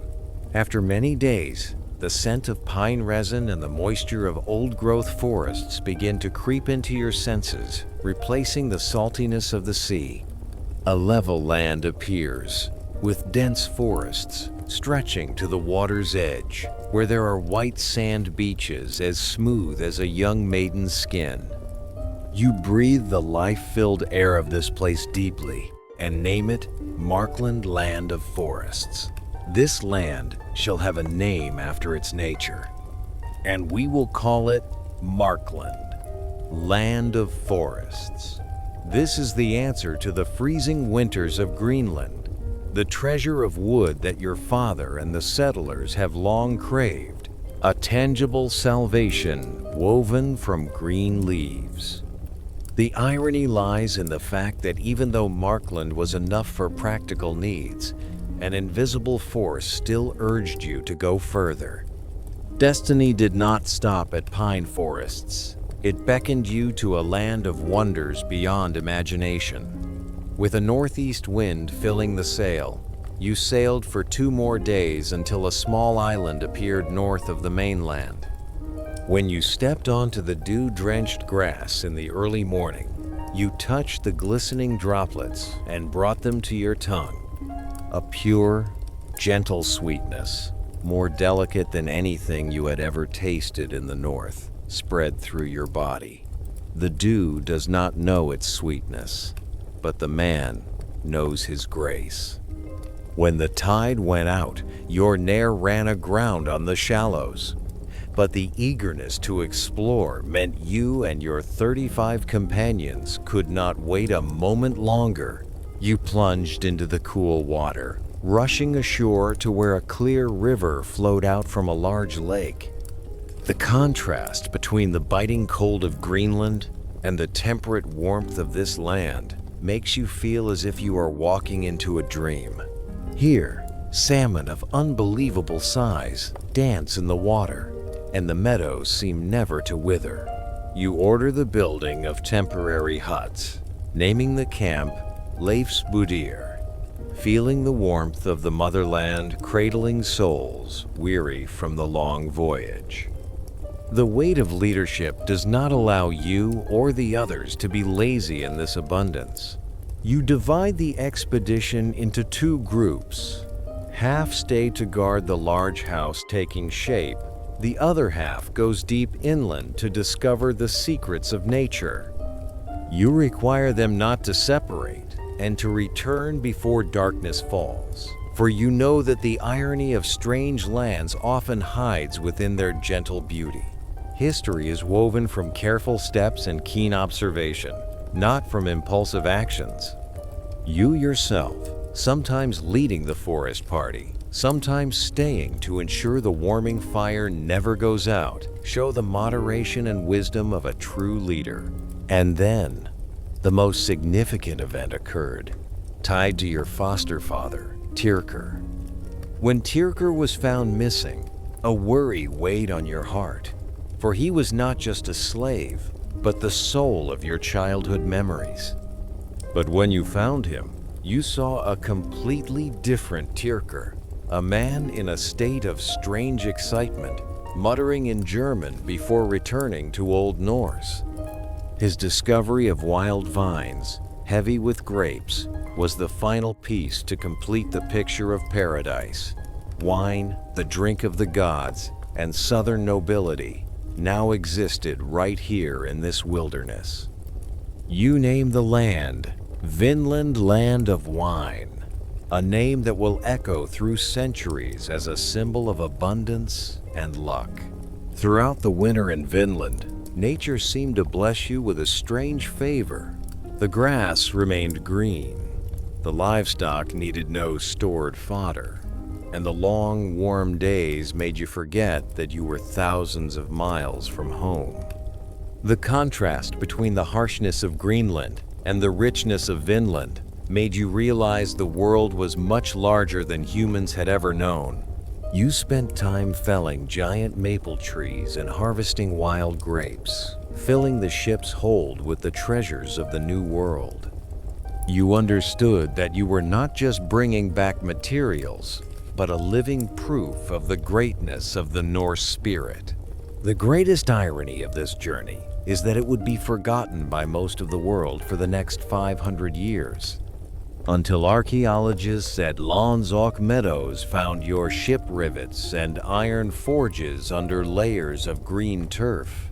After many days, the scent of pine resin and the moisture of old-growth forests begin to creep into your senses, replacing the saltiness of the sea. A level land appears, with dense forests stretching to the water's edge, where there are white sand beaches as smooth as a young maiden's skin. You breathe the life-filled air of this place deeply and name it Markland Land of Forests. This land shall have a name after its nature, and we will call it Markland, Land of Forests. This is the answer to the freezing winters of Greenland, the treasure of wood that your father and the settlers have long craved, a tangible salvation woven from green leaves. The irony lies in the fact that even though Markland was enough for practical needs, an invisible force still urged you to go further. Destiny did not stop at pine forests. It beckoned you to a land of wonders beyond imagination. With a northeast wind filling the sail, you sailed for 2 more days until a small island appeared north of the mainland. When you stepped onto the dew-drenched grass in the early morning, you touched the glistening droplets and brought them to your tongue. A pure, gentle sweetness, more delicate than anything you had ever tasted in the north, spread through your body. The dew does not know its sweetness, but the man knows his grace. When the tide went out, your Nair ran aground on the shallows. But the eagerness to explore meant you and your 35 companions could not wait a moment longer. You plunged into the cool water, rushing ashore to where a clear river flowed out from a large lake. The contrast between the biting cold of Greenland and the temperate warmth of this land makes you feel as if you are walking into a dream. Here, salmon of unbelievable size dance in the water, and the meadows seem never to wither. You order the building of temporary huts, naming the camp Leif's Boudir, feeling the warmth of the motherland cradling souls weary from the long voyage. The weight of leadership does not allow you or the others to be lazy in this abundance. You divide the expedition into 2 groups. Half stay to guard the large house taking shape. The other half goes deep inland to discover the secrets of nature. You require them not to separate and to return before darkness falls, for you know that the irony of strange lands often hides within their gentle beauty. History is woven from careful steps and keen observation, not from impulsive actions. You yourself, sometimes leading the forest party, sometimes staying to ensure the warming fire never goes out, show the moderation and wisdom of a true leader. And then, the most significant event occurred, tied to your foster father, Tyrker. When Tyrker was found missing, a worry weighed on your heart, for he was not just a slave, but the soul of your childhood memories. But when you found him, you saw a completely different Tyrker, a man in a state of strange excitement, muttering in German before returning to Old Norse. His discovery of wild vines, heavy with grapes, was the final piece to complete the picture of paradise. Wine, the drink of the gods, and southern nobility now existed right here in this wilderness. You name the land Vinland Land of Wine, a name that will echo through centuries as a symbol of abundance and luck. Throughout the winter in Vinland, nature seemed to bless you with a strange favor. The grass remained green, the livestock needed no stored fodder, and the long, warm days made you forget that you were thousands of miles from home. The contrast between the harshness of Greenland and the richness of Vinland made you realize the world was much larger than humans had ever known. You spent time felling giant maple trees and harvesting wild grapes, filling the ship's hold with the treasures of the New World. You understood that you were not just bringing back materials, but a living proof of the greatness of the Norse spirit. The greatest irony of this journey is that it would be forgotten by most of the world for the next 500 years, until archaeologists at Landsok Meadows found your ship rivets and iron forges under layers of green turf.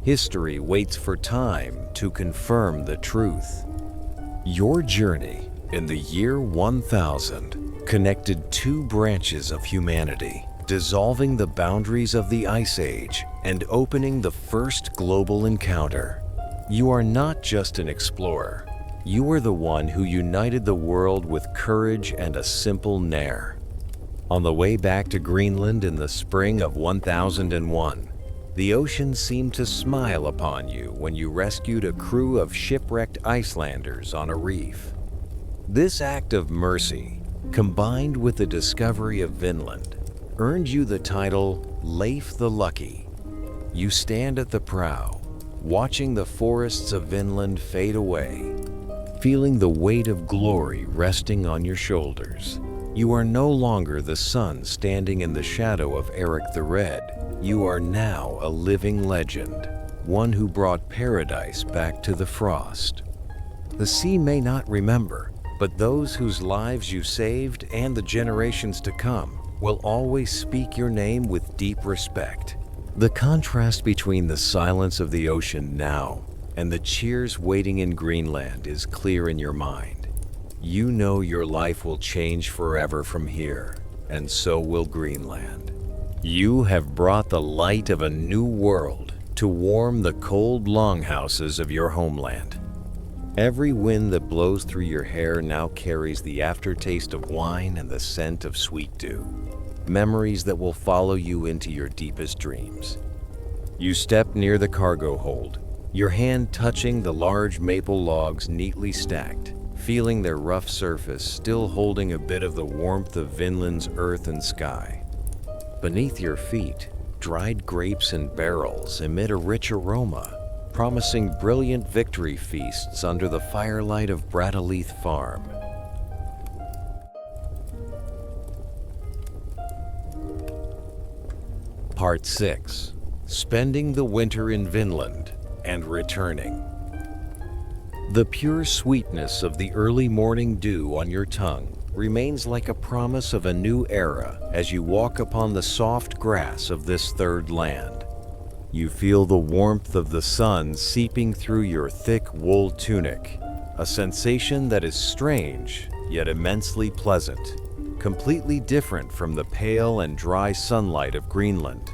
History waits for time to confirm the truth. Your journey in the year 1000 connected 2 branches of humanity, dissolving the boundaries of the Ice Age and opening the first global encounter. You are not just an explorer. You were the one who united the world with courage and a simple Nair. On the way back to Greenland in the spring of 1001, the ocean seemed to smile upon you when you rescued a crew of shipwrecked Icelanders on a reef. This act of mercy, combined with the discovery of Vinland, earned you the title Leif the Lucky. You stand at the prow, watching the forests of Vinland fade away. feeling the weight of glory resting on your shoulders. You are no longer the sun standing in the shadow of Eric the Red. You are now a living legend, one who brought paradise back to the frost. The sea may not remember, but those whose lives you saved and the generations to come will always speak your name with deep respect. The contrast between the silence of the ocean now and the cheers waiting in Greenland is clear in your mind. You know your life will change forever from here, and so will Greenland. You have brought the light of a new world to warm the cold longhouses of your homeland. Every wind that blows through your hair now carries the aftertaste of wine and the scent of sweet dew, memories that will follow you into your deepest dreams. You step near the cargo hold, your hand touching the large maple logs neatly stacked, feeling their rough surface still holding a bit of the warmth of Vinland's earth and sky. Beneath your feet, dried grapes in barrels emit a rich aroma, promising brilliant victory feasts under the firelight of Brataleith Farm. Part 6. Spending the winter in Vinland and returning. The pure sweetness of the early morning dew on your tongue remains like a promise of a new era as you walk upon the soft grass of this third land. You feel the warmth of the sun seeping through your thick wool tunic, a sensation that is strange yet immensely pleasant, completely different from the pale and dry sunlight of Greenland.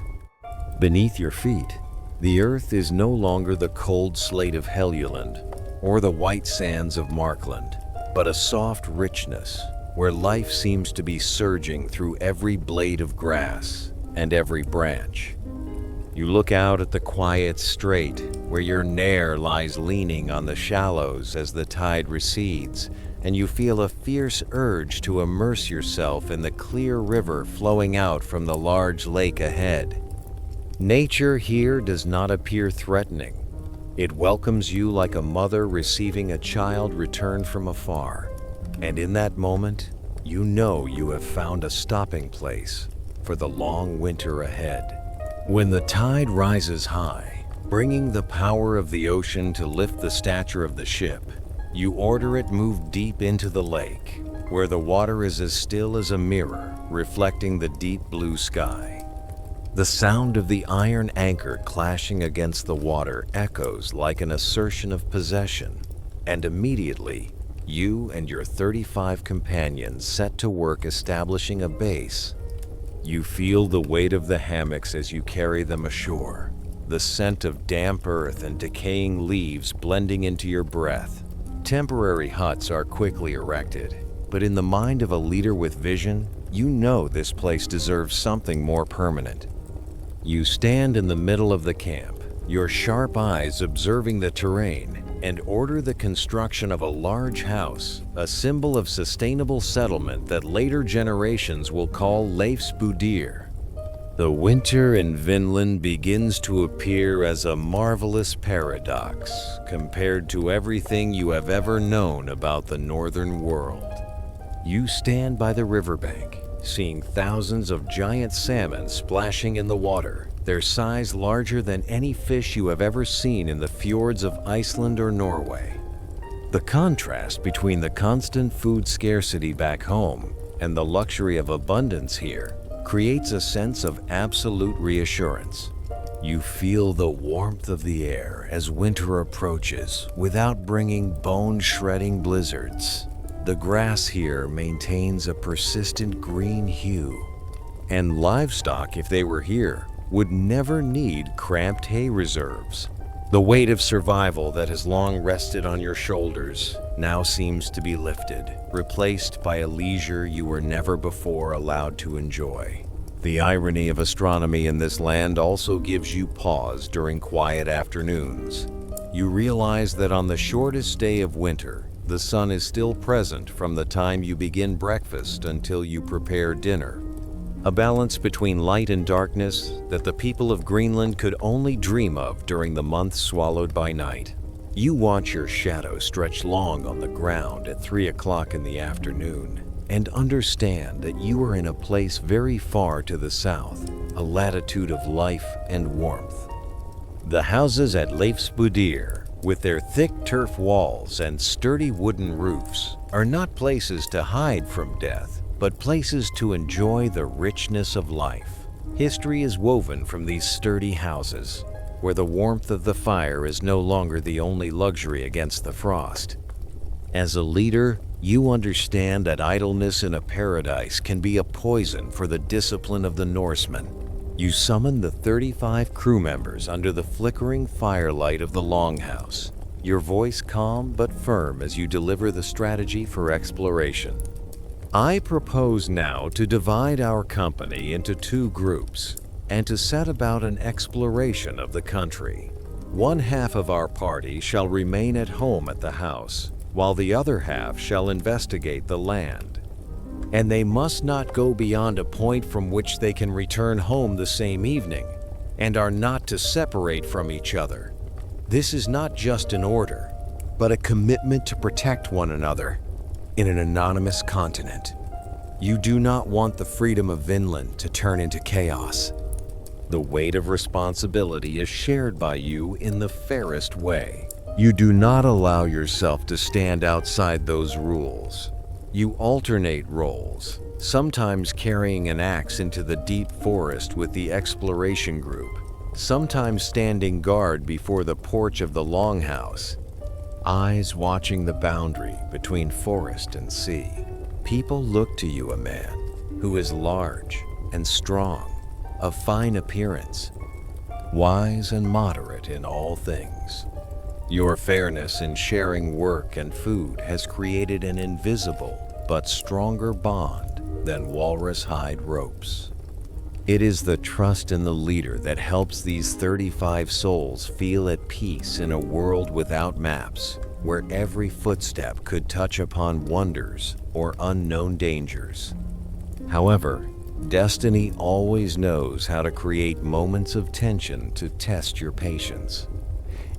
Beneath your feet, the earth is no longer the cold slate of Helluland or the white sands of Markland, but a soft richness where life seems to be surging through every blade of grass and every branch. You look out at the quiet strait where your Nair lies leaning on the shallows as the tide recedes, and you feel a fierce urge to immerse yourself in the clear river flowing out from the large lake ahead. Nature here does not appear threatening. It welcomes you like a mother receiving a child returned from afar. And in that moment, you know you have found a stopping place for the long winter ahead. When the tide rises high, bringing the power of the ocean to lift the stature of the ship, you order it move deep into the lake, where the water is as still as a mirror, reflecting the deep blue sky. The sound of the iron anchor clashing against the water echoes like an assertion of possession, and immediately, you and your 35 companions set to work establishing a base. You feel the weight of the hammocks as you carry them ashore, the scent of damp earth and decaying leaves blending into your breath. Temporary huts are quickly erected, but in the mind of a leader with vision, you know this place deserves something more permanent. You stand in the middle of the camp, your sharp eyes observing the terrain, and order the construction of a large house, a symbol of sustainable settlement that later generations will call Leif's Budir. The winter in Vinland begins to appear as a marvelous paradox compared to everything you have ever known about the northern world. You stand by the riverbank, seeing thousands of giant salmon splashing in the water, their size larger than any fish you have ever seen in the fjords of Iceland or Norway. The contrast between the constant food scarcity back home and the luxury of abundance here creates a sense of absolute reassurance. You feel the warmth of the air as winter approaches without bringing bone-shredding blizzards. The grass here maintains a persistent green hue, and livestock, if they were here, would never need cramped hay reserves. The weight of survival that has long rested on your shoulders now seems to be lifted, replaced by a leisure you were never before allowed to enjoy. The irony of astronomy in this land also gives you pause during quiet afternoons. You realize that on the shortest day of winter, the sun is still present from the time you begin breakfast until you prepare dinner. A balance between light and darkness that the people of Greenland could only dream of during the months swallowed by night. You watch your shadow stretch long on the ground at 3 o'clock in the afternoon and understand that you are in a place very far to the south, a latitude of life and warmth. The houses at Leifsbudir, with their thick turf walls and sturdy wooden roofs, are not places to hide from death, but places to enjoy the richness of life. History is woven from these sturdy houses, where the warmth of the fire is no longer the only luxury against the frost. As a leader, you understand that idleness in a paradise can be a poison for the discipline of the Norsemen. You summon the 35 crew members under the flickering firelight of the longhouse, your voice calm but firm as you deliver the strategy for exploration. I propose now to divide our company into 2 groups and to set about an exploration of the country. One half of our party shall remain at home at the house, while the other half shall investigate the land. And they must not go beyond a point from which they can return home the same evening, and are not to separate from each other. This is not just an order, but a commitment to protect one another in an anonymous continent. You do not want the freedom of Vinland to turn into chaos. The weight of responsibility is shared by you in the fairest way. You do not allow yourself to stand outside those rules. You alternate roles, sometimes carrying an axe into the deep forest with the exploration group, sometimes standing guard before the porch of the longhouse, eyes watching the boundary between forest and sea. People look to you, a man who is large and strong, of fine appearance, wise and moderate in all things. Your fairness in sharing work and food has created an invisible but stronger bond than walrus hide ropes. It is the trust in the leader that helps these 35 souls feel at peace in a world without maps, where every footstep could touch upon wonders or unknown dangers. However, destiny always knows how to create moments of tension to test your patience.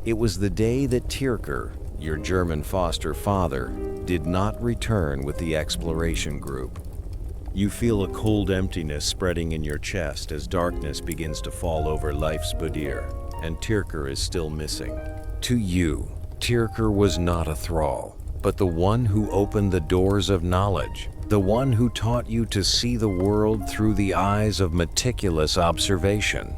It was the day that Tyrker, your German foster father, did not return with the exploration group. You feel a cold emptiness spreading in your chest as darkness begins to fall over Leifsbudir, and Tyrker is still missing. To you, Tyrker was not a thrall, but the one who opened the doors of knowledge, the one who taught you to see the world through the eyes of meticulous observation.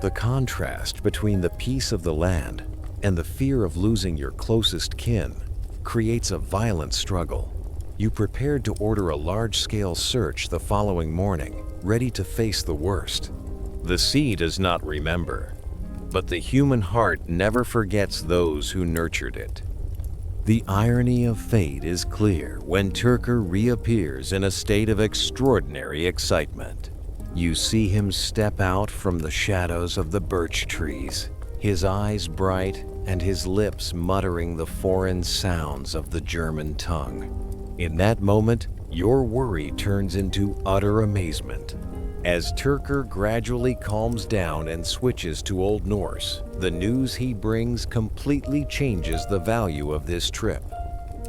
The contrast between the peace of the land and the fear of losing your closest kin creates a violent struggle. You prepared to order a large-scale search the following morning, ready to face the worst. The sea does not remember, but the human heart never forgets those who nurtured it. The irony of fate is clear when Tyrker reappears in a state of extraordinary excitement. You see him step out from the shadows of the birch trees, his eyes bright and his lips muttering the foreign sounds of the German tongue. In that moment, your worry turns into utter amazement. As Tyrker gradually calms down and switches to Old Norse, the news he brings completely changes the value of this trip.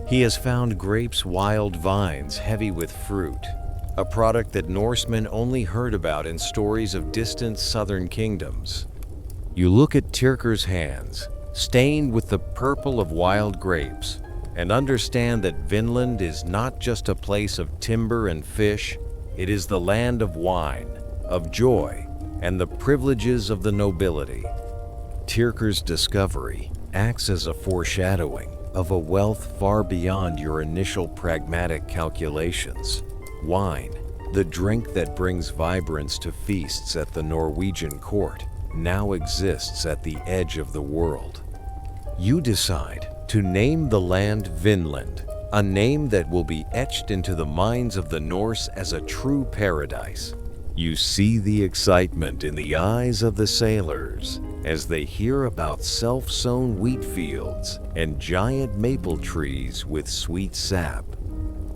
He has found grapes, wild vines heavy with fruit, a product that Norsemen only heard about in stories of distant southern kingdoms. You look at Tyrker's hands, stained with the purple of wild grapes, and understand that Vinland is not just a place of timber and fish, it is the land of wine, of joy, and the privileges of the nobility. Tyrker's discovery acts as a foreshadowing of a wealth far beyond your initial pragmatic calculations. Wine, the drink that brings vibrance to feasts at the Norwegian court, now exists at the edge of the world. You decide to name the land Vinland, a name that will be etched into the minds of the Norse as a true paradise. You see the excitement in the eyes of the sailors as they hear about self-sown wheat fields and giant maple trees with sweet sap.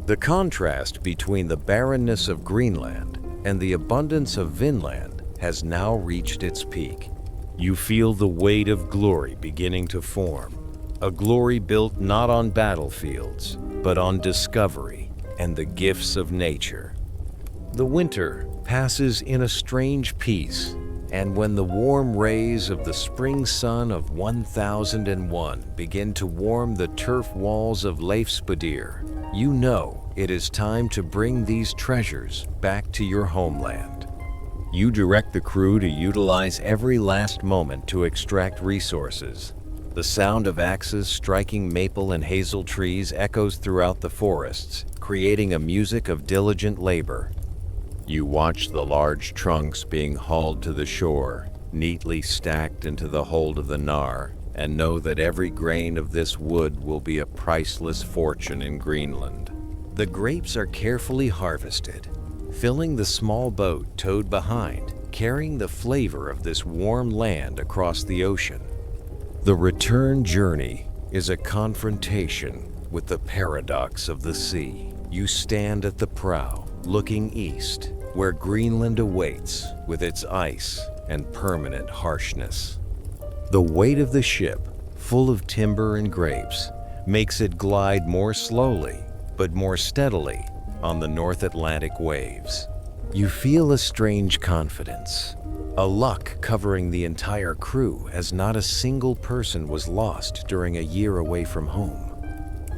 The contrast between the barrenness of Greenland and the abundance of Vinland has now reached its peak. You feel the weight of glory beginning to form. a glory built not on battlefields, but on discovery and the gifts of nature. The winter passes in a strange peace, and when the warm rays of the spring sun of 1001 begin to warm the turf walls of Leifspedir, you know it is time to bring these treasures back to your homeland. You direct the crew to utilize every last moment to extract resources. The sound of axes striking maple and hazel trees echoes throughout the forests, creating a music of diligent labor. You watch the large trunks being hauled to the shore, neatly stacked into the hold of the Nar, and know that every grain of this wood will be a priceless fortune in Greenland. The grapes are carefully harvested, filling the small boat towed behind, carrying the flavor of this warm land across the ocean. The return journey is a confrontation with the paradox of the sea. You stand at the prow, looking east, where Greenland awaits with its ice and permanent harshness. The weight of the ship, full of timber and grapes, makes it glide more slowly, but more steadily, on the North Atlantic waves. You feel a strange confidence, a luck covering the entire crew, as not a single person was lost during a year away from home.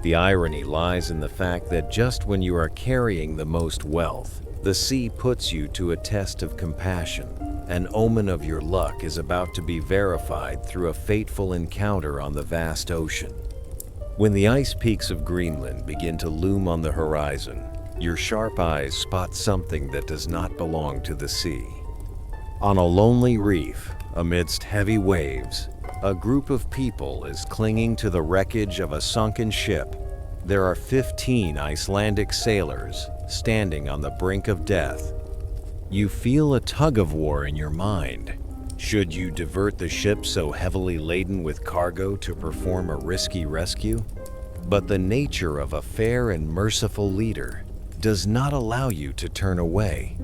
The irony lies in the fact that just when you are carrying the most wealth, the sea puts you to a test of compassion. An omen of your luck is about to be verified through a fateful encounter on the vast ocean. When the ice peaks of Greenland begin to loom on the horizon, your sharp eyes spot something that does not belong to the sea. On a lonely reef, amidst heavy waves, a group of people is clinging to the wreckage of a sunken ship. There are 15 Icelandic sailors standing on the brink of death. You feel a tug-of-war in your mind. Should you divert the ship so heavily laden with cargo to perform a risky rescue? But the nature of a fair and merciful leader does not allow you to turn away.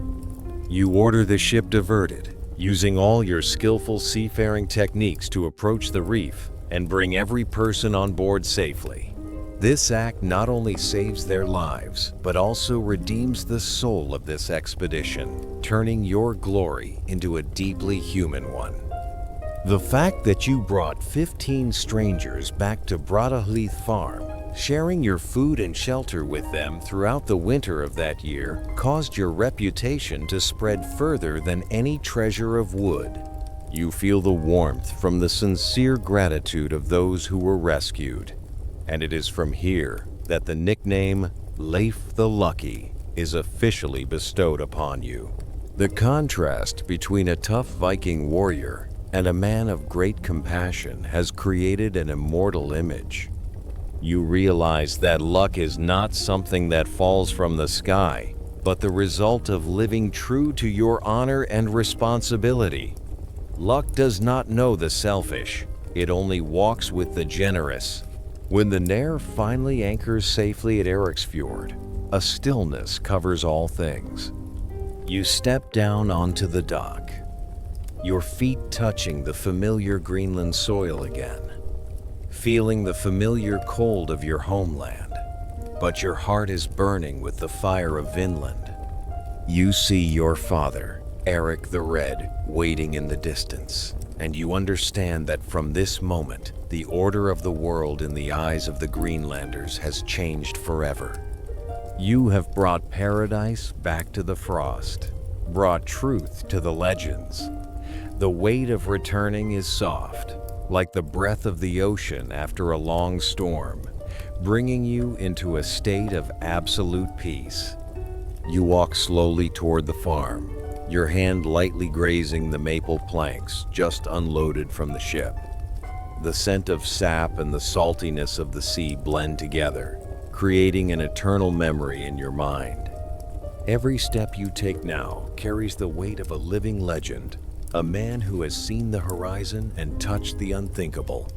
You order the ship diverted, using all your skillful seafaring techniques to approach the reef and bring every person on board safely. This act not only saves their lives, but also redeems the soul of this expedition, turning your glory into a deeply human one. The fact that you brought 15 strangers back to Brattahlid Farm, sharing your food and shelter with them throughout the winter of that year, caused your reputation to spread further than any treasure of wood. You feel the warmth from the sincere gratitude of those who were rescued. And it is from here that the nickname Leif the Lucky is officially bestowed upon you. The contrast between a tough Viking warrior and a man of great compassion has created an immortal image. You realize that luck is not something that falls from the sky, but the result of living true to your honor and responsibility. Luck does not know the selfish, it only walks with the generous. When the Nair finally anchors safely at Eriksfjord, a stillness covers all things. You step down onto the dock, your feet touching the familiar Greenland soil again, feeling the familiar cold of your homeland, but your heart is burning with the fire of Vinland. You see your father, Eric the Red, waiting in the distance, and you understand that from this moment, the order of the world in the eyes of the Greenlanders has changed forever. You have brought paradise back to the frost, brought truth to the legends. The weight of returning is soft, like the breath of the ocean after a long storm, bringing you into a state of absolute peace. You walk slowly toward the farm, your hand lightly grazing the maple planks just unloaded from the ship. The scent of sap and the saltiness of the sea blend together, creating an eternal memory in your mind. Every step you take now carries the weight of a living legend, a man who has seen the horizon and touched the unthinkable.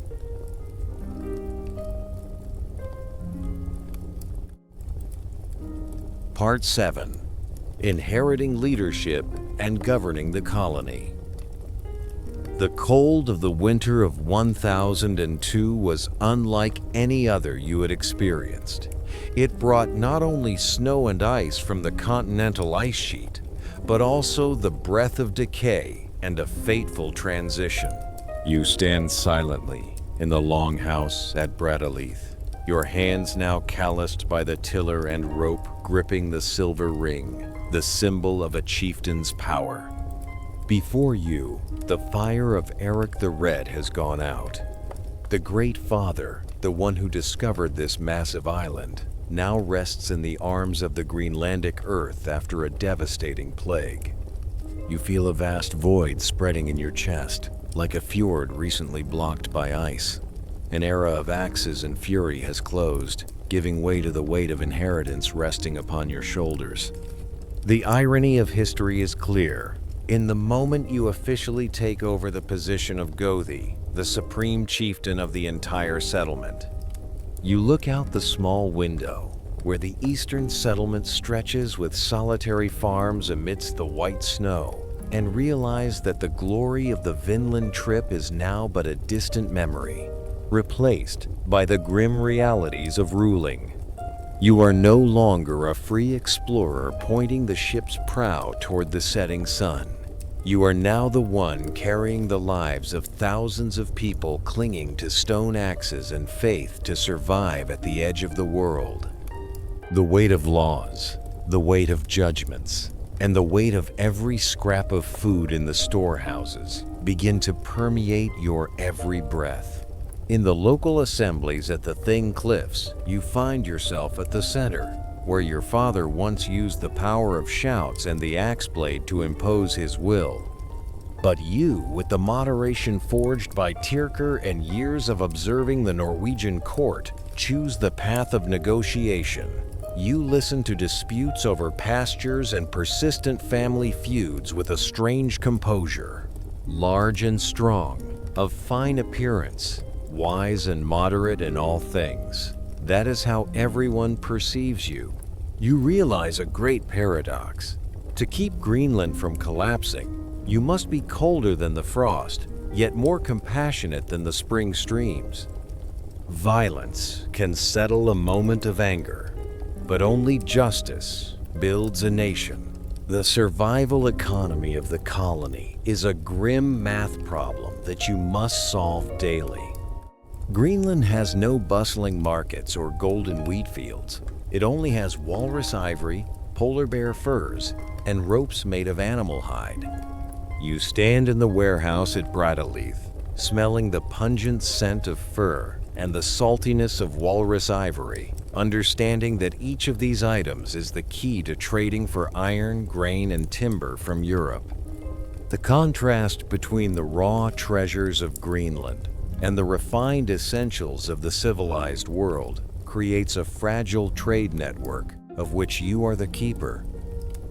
Part 7. Inheriting Leadership and Governing the Colony. The cold of the winter of 1002 was unlike any other you had experienced. It brought not only snow and ice from the continental ice sheet, but also the breath of decay and a fateful transition. You stand silently in the longhouse at Bradaleith, your hands now calloused by the tiller and rope gripping the silver ring, the symbol of a chieftain's power. Before you, the fire of Eric the Red has gone out. The Great Father, the one who discovered this massive island, now rests in the arms of the Greenlandic earth after a devastating plague. You feel a vast void spreading in your chest, like a fjord recently blocked by ice. An era of axes and fury has closed, giving way to the weight of inheritance resting upon your shoulders. The irony of history is clear. In the moment you officially take over the position of Gothi, the supreme chieftain of the entire settlement, you look out the small window, where the eastern settlement stretches with solitary farms amidst the white snow, and realize that the glory of the Vinland trip is now but a distant memory, replaced by the grim realities of ruling. You are no longer a free explorer pointing the ship's prow toward the setting sun. You are now the one carrying the lives of thousands of people clinging to stone axes and faith to survive at the edge of the world. The weight of laws, the weight of judgments, and the weight of every scrap of food in the storehouses begin to permeate your every breath. In the local assemblies at the Thing Cliffs, you find yourself at the center, where your father once used the power of shouts and the axe blade to impose his will. But you, with the moderation forged by Tyrker and years of observing the Norwegian court, choose the path of negotiation. You listen to disputes over pastures and persistent family feuds with a strange composure. Large and strong, of fine appearance, wise and moderate in all things. That is how everyone perceives you. You realize a great paradox. To keep Greenland from collapsing, you must be colder than the frost, yet more compassionate than the spring streams. Violence can settle a moment of anger, but only justice builds a nation. The survival economy of the colony is a grim math problem that you must solve daily. Greenland has no bustling markets or golden wheat fields. It only has walrus ivory, polar bear furs, and ropes made of animal hide. You stand in the warehouse at Bradaleith, smelling the pungent scent of fur and the saltiness of walrus ivory, understanding that each of these items is the key to trading for iron, grain, and timber from Europe. The contrast between the raw treasures of Greenland and the refined essentials of the civilized world creates a fragile trade network of which you are the keeper.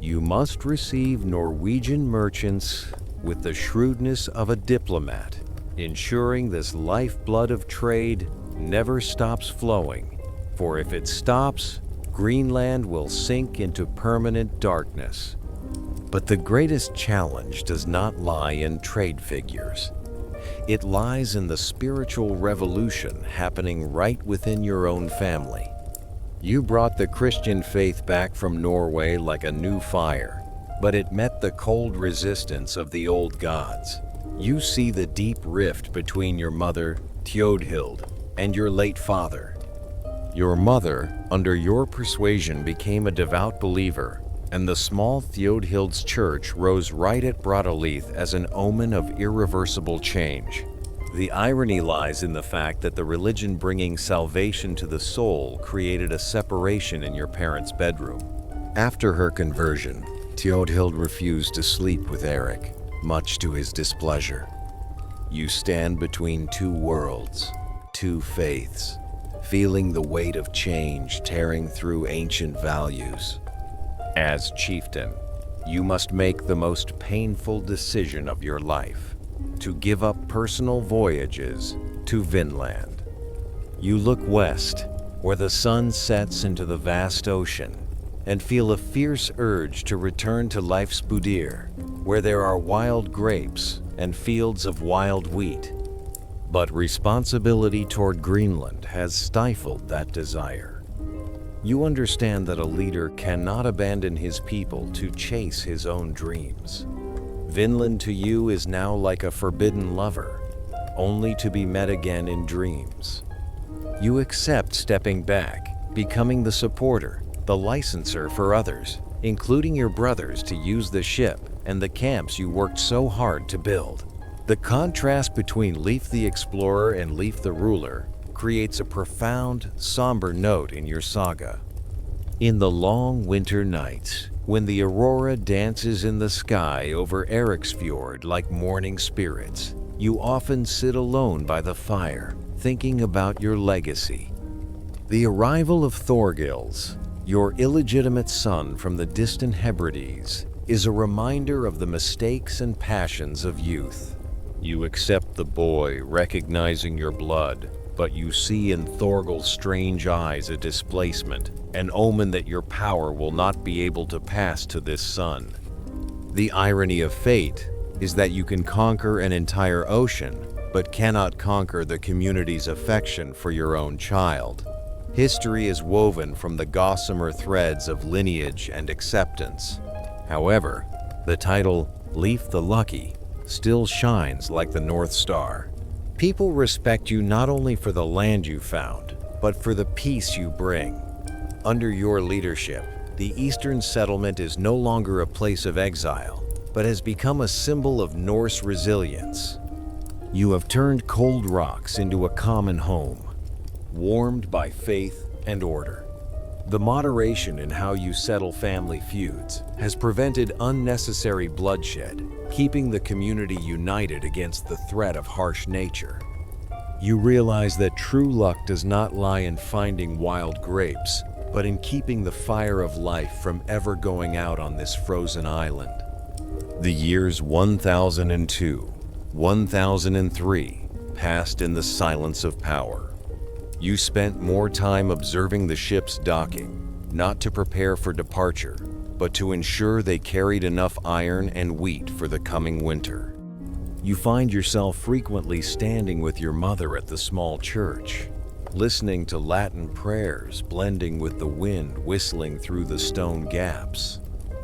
You must receive Norwegian merchants with the shrewdness of a diplomat, ensuring this lifeblood of trade never stops flowing, for if it stops, Greenland will sink into permanent darkness. But the greatest challenge does not lie in trade figures. It lies in the spiritual revolution happening right within your own family. You brought the Christian faith back from Norway like a new fire, but it met the cold resistance of the old gods. You see the deep rift between your mother, Theodhild, and your late father. Your mother, under your persuasion, became a devout believer, and the small Theodhild's church rose right at Bradaleith as an omen of irreversible change. The irony lies in the fact that the religion bringing salvation to the soul created a separation in your parents' bedroom. After her conversion, Theodhild refused to sleep with Eric, much to his displeasure. You stand between two worlds, two faiths, feeling the weight of change tearing through ancient values. As chieftain, you must make the most painful decision of your life, to give up personal voyages to Vinland. You look west, where the sun sets into the vast ocean, and feel a fierce urge to return to Leif's Budir, where there are wild grapes, and fields of wild wheat. But responsibility toward Greenland has stifled that desire. You understand that a leader cannot abandon his people to chase his own dreams. Vinland to you is now like a forbidden lover, only to be met again in dreams. You accept stepping back, becoming the supporter, the licensor for others, including your brothers, to use the ship and the camps you worked so hard to build. The contrast between Leif the Explorer and Leif the Ruler creates a profound, somber note in your saga. In the long winter nights, when the aurora dances in the sky over Eriksfjord like morning spirits, you often sit alone by the fire, thinking about your legacy. The arrival of Thorgils, your illegitimate son from the distant Hebrides, is a reminder of the mistakes and passions of youth. You accept the boy, recognizing your blood, but you see in Thorgil's strange eyes a displacement, an omen that your power will not be able to pass to this son. The irony of fate is that you can conquer an entire ocean, but cannot conquer the community's affection for your own child. History is woven from the gossamer threads of lineage and acceptance. However, the title Leif the Lucky still shines like the North Star. People respect you not only for the land you found, but for the peace you bring. Under your leadership, the Eastern settlement is no longer a place of exile, but has become a symbol of Norse resilience. You have turned cold rocks into a common home, warmed by faith and order. The moderation in how you settle family feuds has prevented unnecessary bloodshed, keeping the community united against the threat of harsh nature. You realize that true luck does not lie in finding wild grapes, but in keeping the fire of life from ever going out on this frozen island. The years 1002, 1003 passed in the silence of power. You spent more time observing the ship's docking, not to prepare for departure, but to ensure they carried enough iron and wheat for the coming winter. You find yourself frequently standing with your mother at the small church, listening to Latin prayers blending with the wind whistling through the stone gaps.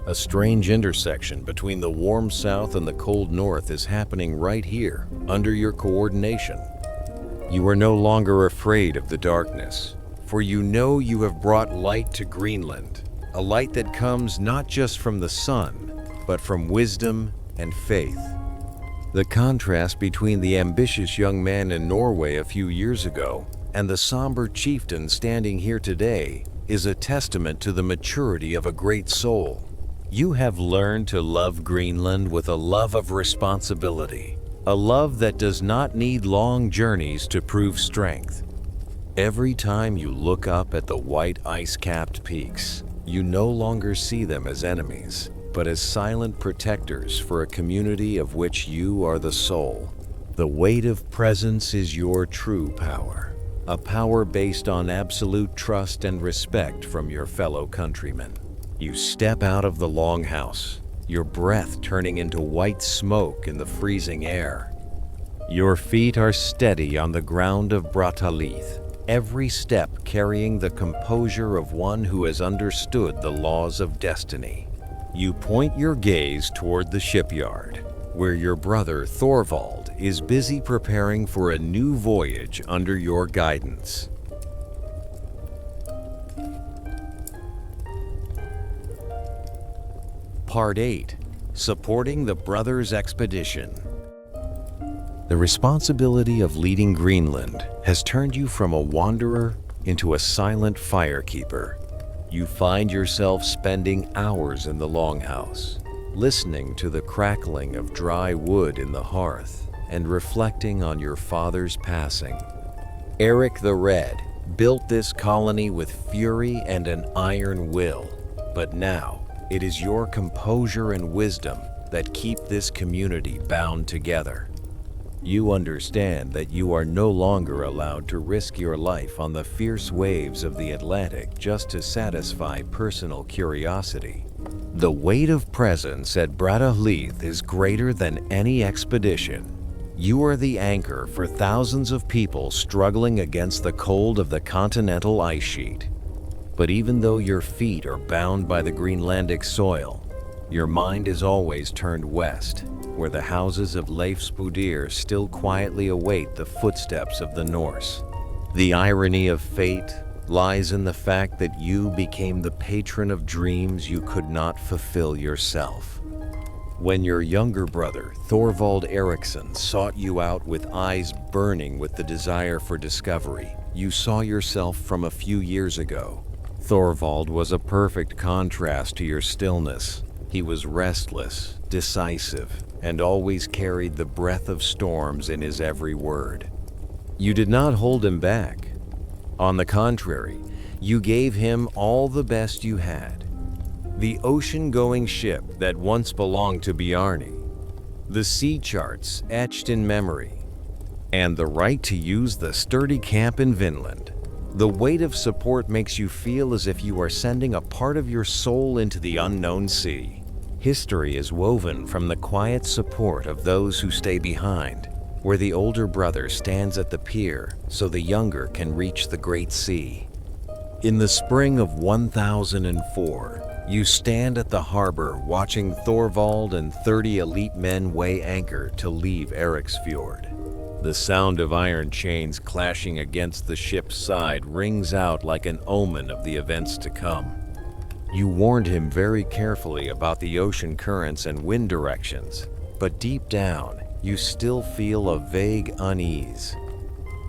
A strange intersection between the warm south and the cold north is happening right here, under your coordination. You are no longer afraid of the darkness, for you know you have brought light to Greenland, a light that comes not just from the sun, but from wisdom and faith. The contrast between the ambitious young man in Norway a few years ago and the somber chieftain standing here today is a testament to the maturity of a great soul. You have learned to love Greenland with a love of responsibility, a love that does not need long journeys to prove strength. Every time you look up at the white ice-capped peaks, you no longer see them as enemies, but as silent protectors for a community of which you are the soul. The weight of presence is your true power, a power based on absolute trust and respect from your fellow countrymen. You step out of the longhouse, your breath turning into white smoke in the freezing air. Your feet are steady on the ground of Brattahlid, every step carrying the composure of one who has understood the laws of destiny. You point your gaze toward the shipyard, where your brother Thorvald is busy preparing for a new voyage under your guidance. Part 8. Supporting the Brothers' Expedition. The responsibility of leading Greenland has turned you from a wanderer into a silent firekeeper. You find yourself spending hours in the longhouse, listening to the crackling of dry wood in the hearth and reflecting on your father's passing. Eric the Red built this colony with fury and an iron will, but now it is your composure and wisdom that keep this community bound together. You understand that you are no longer allowed to risk your life on the fierce waves of the Atlantic just to satisfy personal curiosity. The weight of presence at Brattahlid is greater than any expedition. You are the anchor for thousands of people struggling against the cold of the continental ice sheet. But even though your feet are bound by the Greenlandic soil, your mind is always turned west, where the houses of Leif still quietly await the footsteps of the Norse. The irony of fate lies in the fact that you became the patron of dreams you could not fulfill yourself. When your younger brother, Thorvald Eriksson, sought you out with eyes burning with the desire for discovery, you saw yourself from a few years ago. Thorvald was a perfect contrast to your stillness. He was restless, decisive, and always carried the breath of storms in his every word. You did not hold him back. On the contrary, you gave him all the best you had. The ocean-going ship that once belonged to Bjarni, the sea charts etched in memory, and the right to use the sturdy camp in Vinland. The weight of support makes you feel as if you are sending a part of your soul into the unknown sea. History is woven from the quiet support of those who stay behind, where the older brother stands at the pier so the younger can reach the great sea. In the spring of 1004, you stand at the harbor watching Thorvald and 30 elite men weigh anchor to leave Eriksfjord. The sound of iron chains clashing against the ship's side rings out like an omen of the events to come. You warned him very carefully about the ocean currents and wind directions, but deep down, you still feel a vague unease.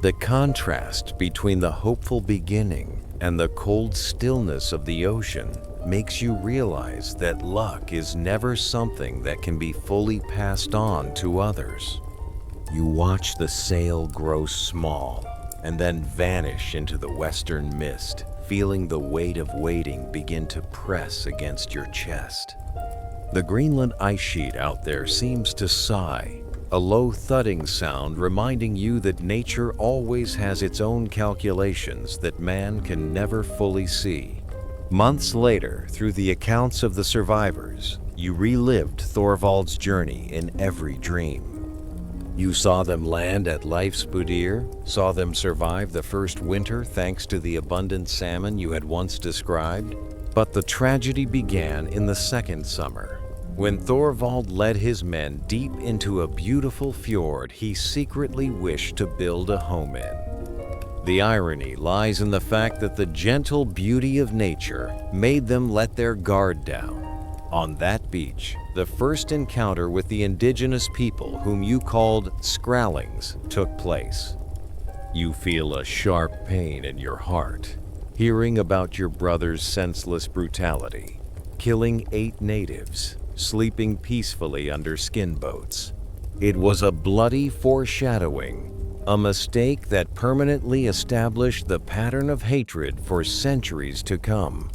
The contrast between the hopeful beginning and the cold stillness of the ocean makes you realize that luck is never something that can be fully passed on to others. You watch the sail grow small and then vanish into the western mist, feeling the weight of waiting begin to press against your chest. The Greenland ice sheet out there seems to sigh, a low thudding sound reminding you that nature always has its own calculations that man can never fully see. Months later, through the accounts of the survivors, you relived Thorvald's journey in every dream. You saw them land at Leifsbudir, saw them survive the first winter thanks to the abundant salmon you had once described. But the tragedy began in the second summer, when Thorvald led his men deep into a beautiful fjord he secretly wished to build a home in. The irony lies in the fact that the gentle beauty of nature made them let their guard down. On that beach, the first encounter with the indigenous people whom you called Skrallings took place. You feel a sharp pain in your heart, hearing about your brother's senseless brutality, killing 8 natives, sleeping peacefully under skin boats. It was a bloody foreshadowing, a mistake that permanently established the pattern of hatred for centuries to come.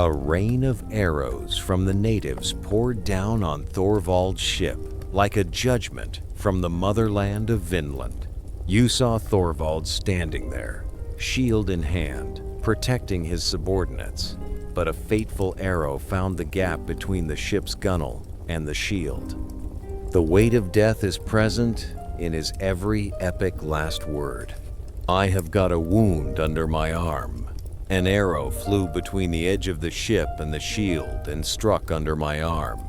A rain of arrows from the natives poured down on Thorvald's ship, like a judgment from the motherland of Vinland. You saw Thorvald standing there, shield in hand, protecting his subordinates, but a fateful arrow found the gap between the ship's gunwale and the shield. The weight of death is present in his every epic last word. "I have got a wound under my arm. An arrow flew between the edge of the ship and the shield and struck under my arm."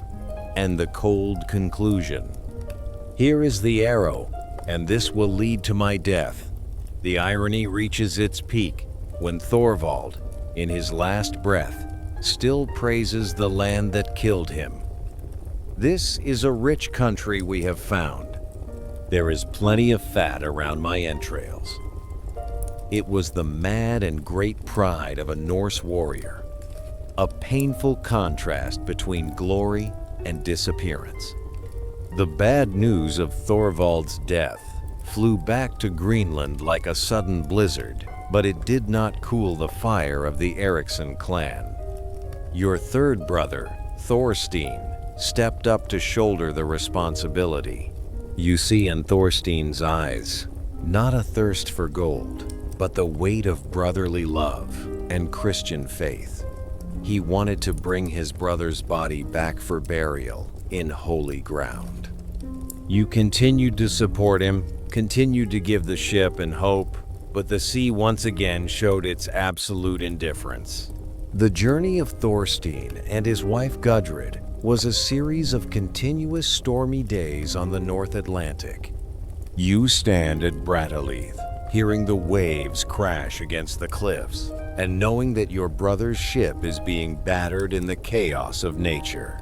And the cold conclusion, "Here is the arrow, and this will lead to my death." The irony reaches its peak when Thorvald, in his last breath, still praises the land that killed him. "This is a rich country we have found. There is plenty of fat around my entrails." It was the mad and great pride of a Norse warrior, a painful contrast between glory and disappearance. The bad news of Thorvald's death flew back to Greenland like a sudden blizzard, but it did not cool the fire of the Eriksson clan. Your third brother, Thorstein, stepped up to shoulder the responsibility. You see in Thorstein's eyes not a thirst for gold, but the weight of brotherly love and Christian faith. He wanted to bring his brother's body back for burial in holy ground. You continued to support him, continued to give the ship and hope, but the sea once again showed its absolute indifference. The journey of Thorstein and his wife Gudrid was a series of continuous stormy days on the North Atlantic. You stand at Brattahlid, hearing the waves crash against the cliffs, and knowing that your brother's ship is being battered in the chaos of nature.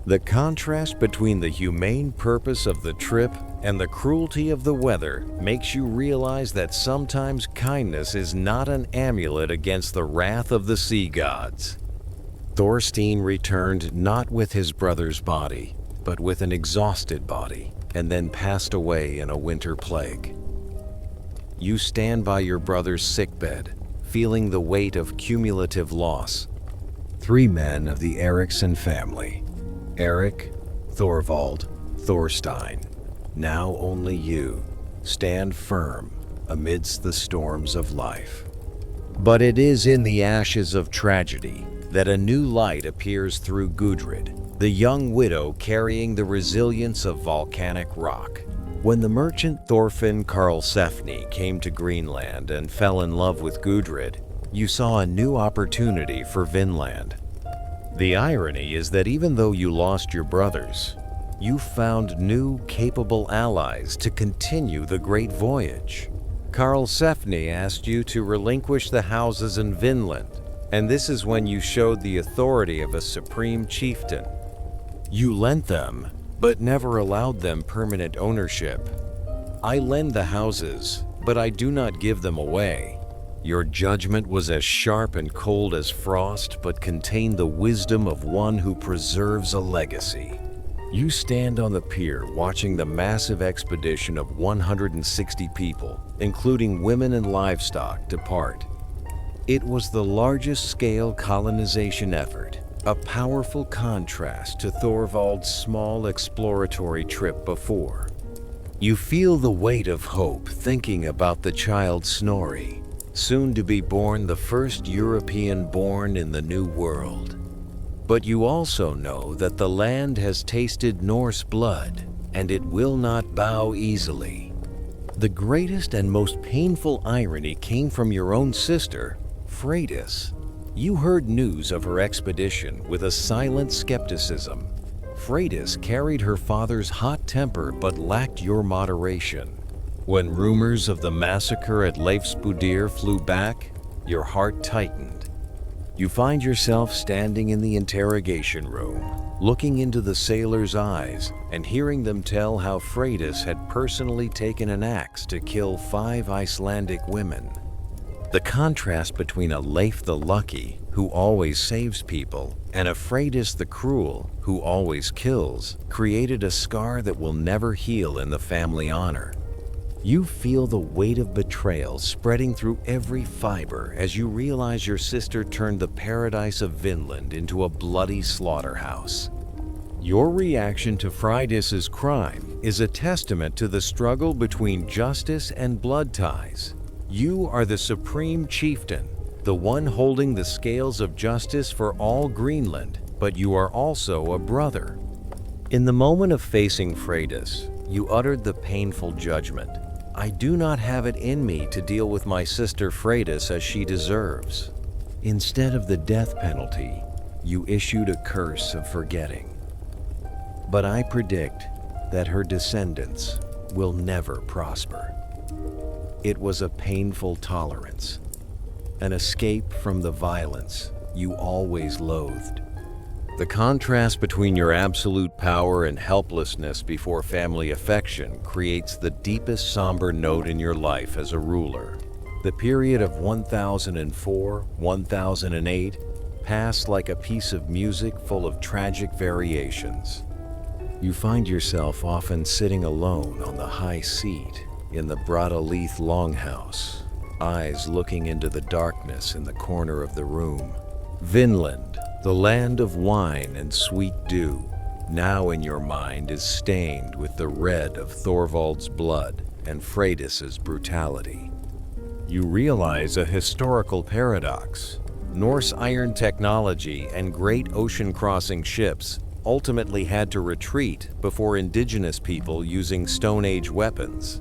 The contrast between the humane purpose of the trip and the cruelty of the weather makes you realize that sometimes kindness is not an amulet against the wrath of the sea gods. Thorstein returned not with his brother's body, but with an exhausted body, and then passed away in a winter plague. You stand by your brother's sickbed, feeling the weight of cumulative loss. 3 men of the Erikson family, Erik, Thorvald, Thorstein. Now only you stand firm amidst the storms of life. But it is in the ashes of tragedy that a new light appears through Gudrid, the young widow carrying the resilience of volcanic rock. When the merchant Thorfinn Karlsefni came to Greenland and fell in love with Gudrid, you saw a new opportunity for Vinland. The irony is that even though you lost your brothers, you found new, capable allies to continue the great voyage. Karlsefni asked you to relinquish the houses in Vinland, and this is when you showed the authority of a supreme chieftain. You lent them, but never allowed them permanent ownership. I lend the houses, but I do not give them away. Your judgment was as sharp and cold as frost, but contained the wisdom of one who preserves a legacy. You stand on the pier watching the massive expedition of 160 people, including women and livestock, depart. It was the largest-scale colonization effort, a powerful contrast to Thorvald's small exploratory trip before. You feel the weight of hope thinking about the child Snorri, soon to be born the first European born in the New World. But you also know that the land has tasted Norse blood, and it will not bow easily. The greatest and most painful irony came from your own sister, Freydis. You heard news of her expedition with a silent skepticism. Freydis carried her father's hot temper but lacked your moderation. When rumors of the massacre at Leifsbudir flew back, your heart tightened. You find yourself standing in the interrogation room, looking into the sailors' eyes and hearing them tell how Freydis had personally taken an axe to kill 5 Icelandic women. The contrast between a Leif the Lucky, who always saves people, and a Freydis the Cruel, who always kills, created a scar that will never heal in the family honor. You feel the weight of betrayal spreading through every fiber as you realize your sister turned the paradise of Vinland into a bloody slaughterhouse. Your reaction to Freydis's crime is a testament to the struggle between justice and blood ties. You are the supreme chieftain, the one holding the scales of justice for all Greenland, but you are also a brother. In the moment of facing Freydis, you uttered the painful judgment. I do not have it in me to deal with my sister Freydis as she deserves. Instead of the death penalty, you issued a curse of forgetting. But I predict that her descendants will never prosper. It was a painful tolerance, an escape from the violence you always loathed. The contrast between your absolute power and helplessness before family affection creates the deepest somber note in your life as a ruler. The period of 1004-1008 passed like a piece of music full of tragic variations. You find yourself often sitting alone on the high seat in the Brattahlid longhouse, eyes looking into the darkness in the corner of the room. Vinland, the land of wine and sweet dew, now in your mind is stained with the red of Thorvald's blood and Freydis's brutality. You realize a historical paradox. Norse iron technology and great ocean-crossing ships ultimately had to retreat before indigenous people using Stone Age weapons,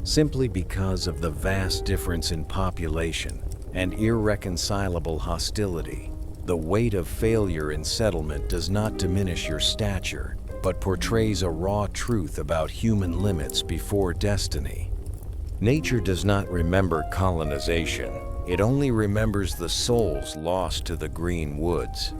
simply because of the vast difference in population and irreconcilable hostility. The weight of failure in settlement does not diminish your stature, but portrays a raw truth about human limits before destiny. Nature does not remember colonization. It only remembers the souls lost to the green woods.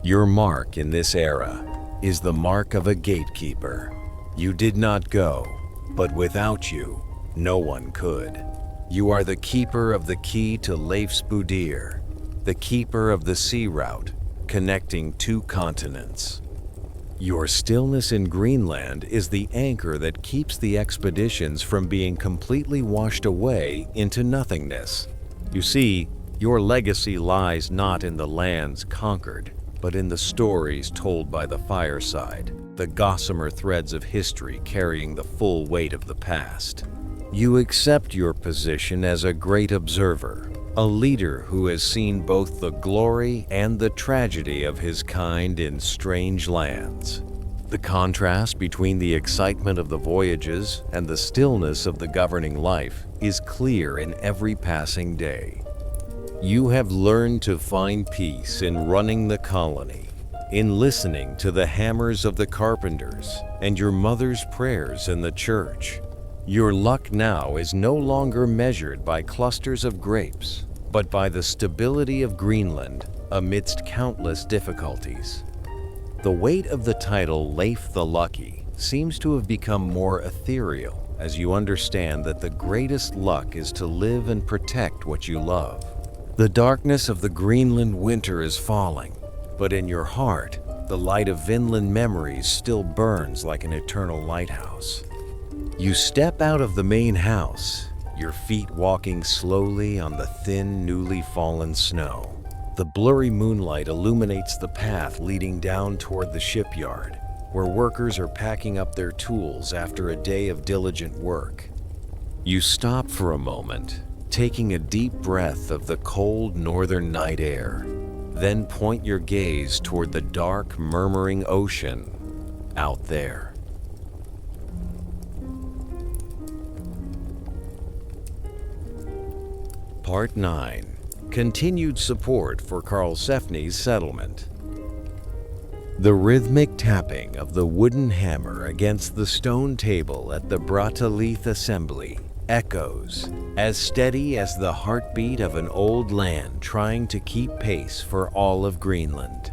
Your mark in this era is the mark of a gatekeeper. You did not go, but without you, no one could. You are the keeper of the key to Leif's Boudir, the keeper of the sea route connecting two continents. Your stillness in Greenland is the anchor that keeps the expeditions from being completely washed away into nothingness. You see, your legacy lies not in the lands conquered, but in the stories told by the fireside, the gossamer threads of history carrying the full weight of the past. You accept your position as a great observer, a leader who has seen both the glory and the tragedy of his kind in strange lands. The contrast between the excitement of the voyages and the stillness of the governing life is clear in every passing day. You have learned to find peace in running the colony, in listening to the hammers of the carpenters and your mother's prayers in the church. Your luck now is no longer measured by clusters of grapes, but by the stability of Greenland amidst countless difficulties. The weight of the title Leif the Lucky seems to have become more ethereal as you understand that the greatest luck is to live and protect what you love. The darkness of the Greenland winter is falling, but in your heart, the light of Vinland memories still burns like an eternal lighthouse. You step out of the main house, your feet walking slowly on the thin, newly fallen snow. The blurry moonlight illuminates the path leading down toward the shipyard, where workers are packing up their tools after a day of diligent work. You stop for a moment, taking a deep breath of the cold northern night air, then point your gaze toward the dark, murmuring ocean out there. Part 9. Continued support for Karlsefni's settlement. The rhythmic tapping of the wooden hammer against the stone table at the Brattaleith assembly echoes, as steady as the heartbeat of an old land trying to keep pace for all of Greenland.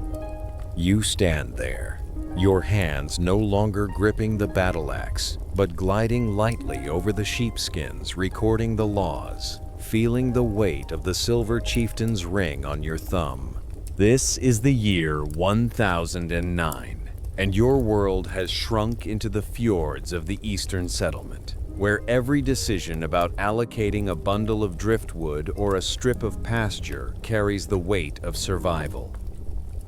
You stand there, your hands no longer gripping the battle axe, but gliding lightly over the sheepskins, recording the laws, feeling the weight of the silver chieftain's ring on your thumb. This is the year 1009, and your world has shrunk into the fjords of the eastern settlement, where every decision about allocating a bundle of driftwood or a strip of pasture carries the weight of survival.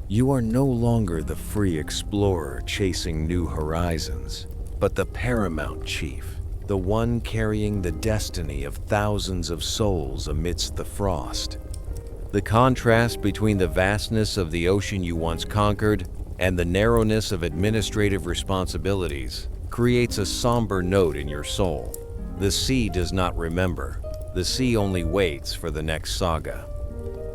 You are no longer the free explorer chasing new horizons, but the paramount chief, the one carrying the destiny of thousands of souls amidst the frost. The contrast between the vastness of the ocean you once conquered and the narrowness of administrative responsibilities creates a somber note in your soul. The sea does not remember. The sea only waits for the next saga.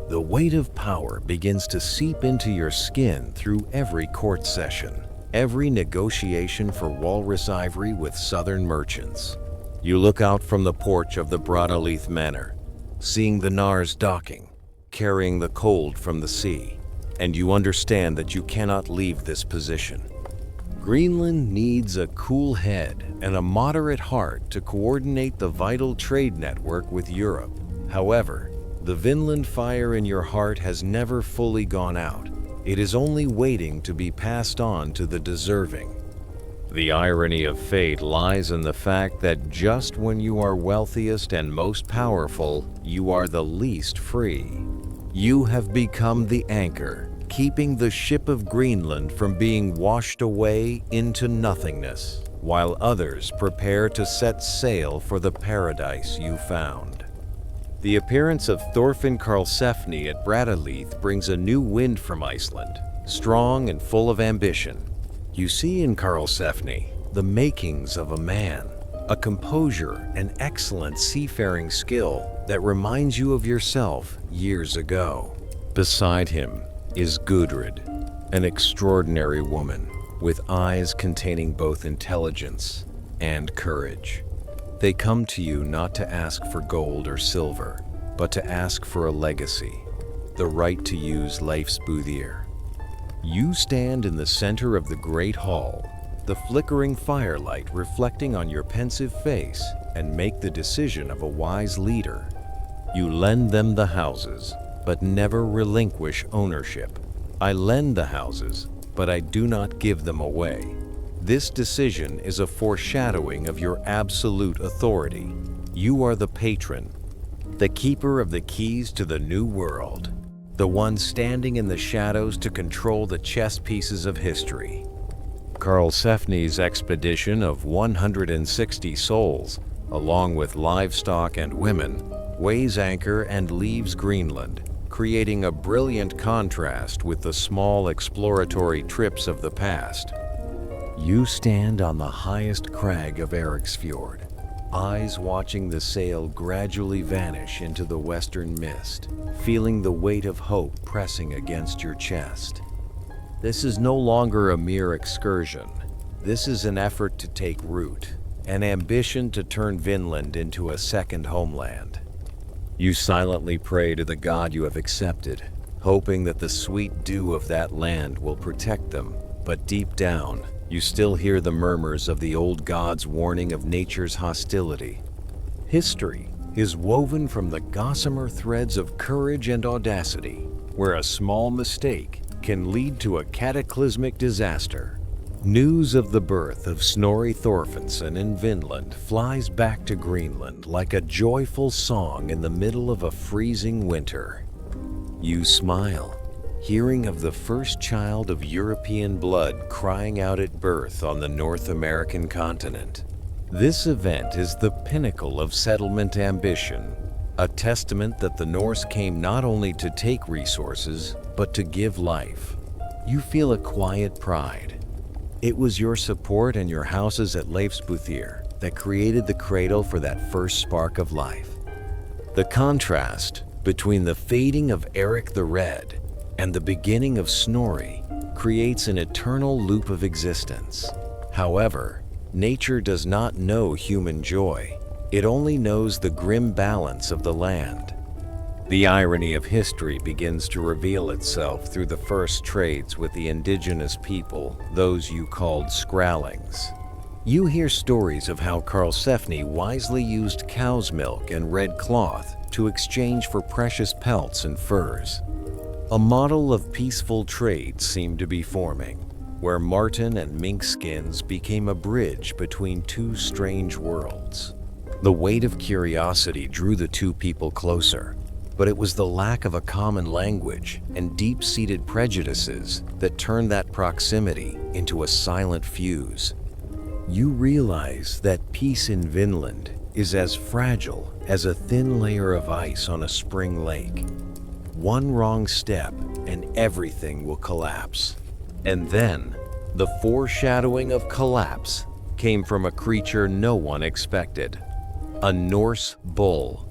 The weight of power begins to seep into your skin through every court session, every negotiation for walrus ivory with southern merchants. You look out from the porch of the Brattaleith Manor, seeing the Nars docking, carrying the cold from the sea, and you understand that you cannot leave this position. Greenland needs a cool head and a moderate heart to coordinate the vital trade network with Europe. However, the Vinland fire in your heart has never fully gone out. It is only waiting to be passed on to the deserving. The irony of fate lies in the fact that just when you are wealthiest and most powerful, you are the least free. You have become the anchor, keeping the ship of Greenland from being washed away into nothingness, while others prepare to set sail for the paradise you found. The appearance of Thorfinn Karlsefni at Brattahlid brings a new wind from Iceland, strong and full of ambition. You see in Karlsefni the makings of a man, a composure and excellent seafaring skill that reminds you of yourself years ago. Beside him is Gudrid, an extraordinary woman with eyes containing both intelligence and courage. They come to you not to ask for gold or silver, but to ask for a legacy, the right to use Leif's Buthier. You stand in the center of the great hall, the flickering firelight reflecting on your pensive face, and make the decision of a wise leader. You lend them the houses, but never relinquish ownership. I lend the houses, but I do not give them away. This decision is a foreshadowing of your absolute authority. You are the patron, the keeper of the keys to the new world, the one standing in the shadows to control the chess pieces of history. Karlsefni's expedition of 160 souls, along with livestock and women, weighs anchor and leaves Greenland, creating a brilliant contrast with the small exploratory trips of the past. You stand on the highest crag of Eriksfjord, eyes watching the sail gradually vanish into the western mist, feeling the weight of hope pressing against your chest. This is no longer a mere excursion. This is an effort to take root, an ambition to turn Vinland into a second homeland. You silently pray to the God you have accepted, hoping that the sweet dew of that land will protect them, but deep down, you still hear the murmurs of the old gods' warning of nature's hostility. History is woven from the gossamer threads of courage and audacity, where a small mistake can lead to a cataclysmic disaster. News of the birth of Snorri Thorfinnsson in Vinland flies back to Greenland like a joyful song in the middle of a freezing winter. You smile, hearing of the first child of European blood crying out at birth on the North American continent. This event is the pinnacle of settlement ambition, a testament that the Norse came not only to take resources, but to give life. You feel a quiet pride. It was your support and your houses at Leif's Buthier that created the cradle for that first spark of life. The contrast between the fading of Eric the Red and the beginning of Snorri creates an eternal loop of existence. However, nature does not know human joy. It only knows the grim balance of the land. The irony of history begins to reveal itself through the first trades with the indigenous people, those you called Skrallings. You hear stories of how Karlsefni wisely used cow's milk and red cloth to exchange for precious pelts and furs. A model of peaceful trade seemed to be forming, where marten and mink skins became a bridge between two strange worlds. The weight of curiosity drew the two people closer, but it was the lack of a common language and deep-seated prejudices that turned that proximity into a silent fuse. You realize that peace in Vinland is as fragile as a thin layer of ice on a spring lake. One wrong step and everything will collapse. And then, the foreshadowing of collapse came from a creature no one expected. A Norse bull.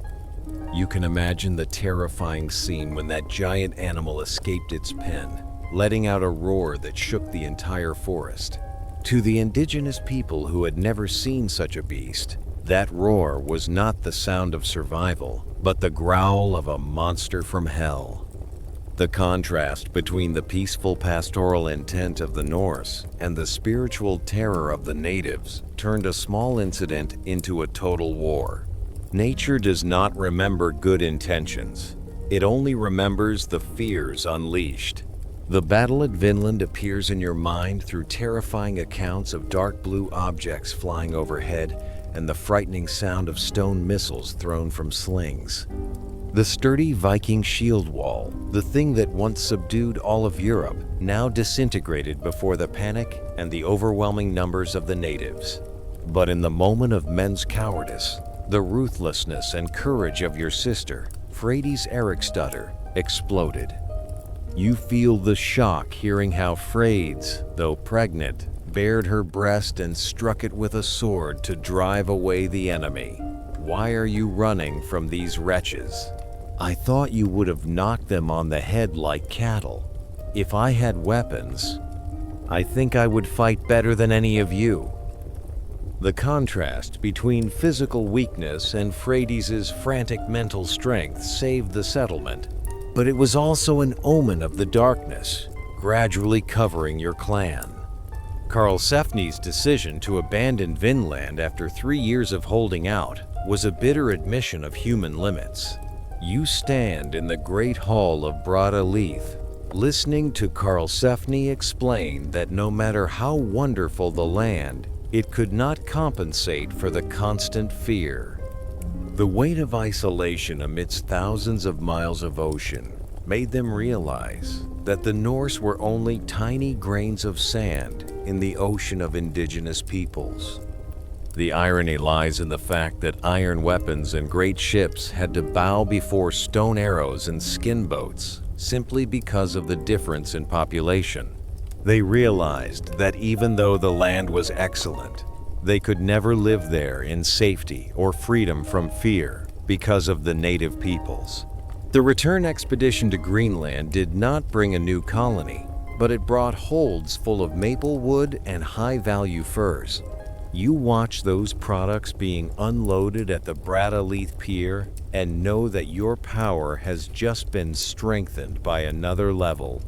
You can imagine the terrifying scene when that giant animal escaped its pen, letting out a roar that shook the entire forest. To the indigenous people who had never seen such a beast, that roar was not the sound of survival, but the growl of a monster from hell. The contrast between the peaceful pastoral intent of the Norse and the spiritual terror of the natives turned a small incident into a total war. Nature does not remember good intentions. It only remembers the fears unleashed. The battle at Vinland appears in your mind through terrifying accounts of dark blue objects flying overhead and the frightening sound of stone missiles thrown from slings. The sturdy Viking shield wall, the thing that once subdued all of Europe, now disintegrated before the panic and the overwhelming numbers of the natives. But in the moment of men's cowardice, The ruthlessness and courage of your sister, Freydis Eriksdotter, exploded. You feel the shock hearing how Freydis, though pregnant, bared her breast and struck it with a sword to drive away the enemy. Why are you running from these wretches? I thought you would have knocked them on the head like cattle. If I had weapons, I think I would fight better than any of you. The contrast between physical weakness and Freydis' frantic mental strength saved the settlement, but it was also an omen of the darkness, gradually covering your clan. Karlsefni's decision to abandon Vinland after 3 years of holding out was a bitter admission of human limits. You stand in the great hall of Brada Leith, listening to Karlsefni explain that no matter how wonderful the land, it could not compensate for the constant fear. The weight of isolation amidst thousands of miles of ocean made them realize that the Norse were only tiny grains of sand in the ocean of indigenous peoples. The irony lies in the fact that iron weapons and great ships had to bow before stone arrows and skin boats simply because of the difference in population. They realized that even though the land was excellent, they could never live there in safety or freedom from fear because of the native peoples. The return expedition to Greenland did not bring a new colony, but it brought holds full of maple wood and high-value furs. You watch those products being unloaded at the Brada Leith Pier and know that your power has just been strengthened by another level.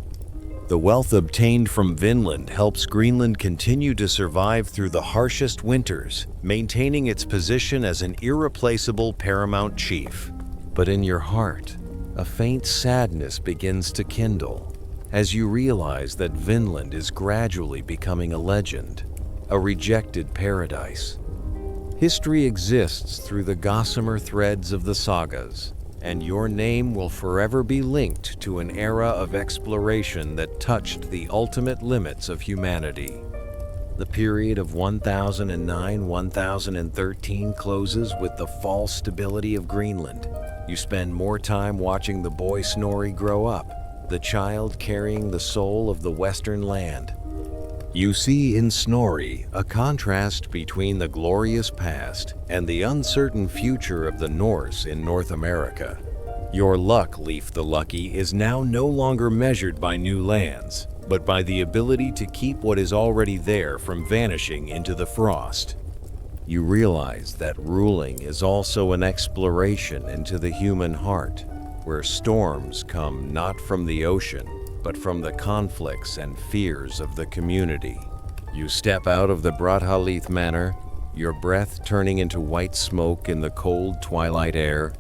The wealth obtained from Vinland helps Greenland continue to survive through the harshest winters, maintaining its position as an irreplaceable paramount chief. But in your heart, a faint sadness begins to kindle as you realize that Vinland is gradually becoming a legend, a rejected paradise. History exists through the gossamer threads of the sagas, and your name will forever be linked to an era of exploration that touched the ultimate limits of humanity. The period of 1009-1013 closes with the false stability of Greenland. You spend more time watching the boy Snorri grow up, the child carrying the soul of the Western land. You see in Snorri a contrast between the glorious past and the uncertain future of the Norse in North America. Your luck, Leif the Lucky, is now no longer measured by new lands, but by the ability to keep what is already there from vanishing into the frost. You realize that ruling is also an exploration into the human heart, where storms come not from the ocean, but from the conflicts and fears of the community. You step out of the Brada Leith Manor, your breath turning into white smoke in the cold twilight air.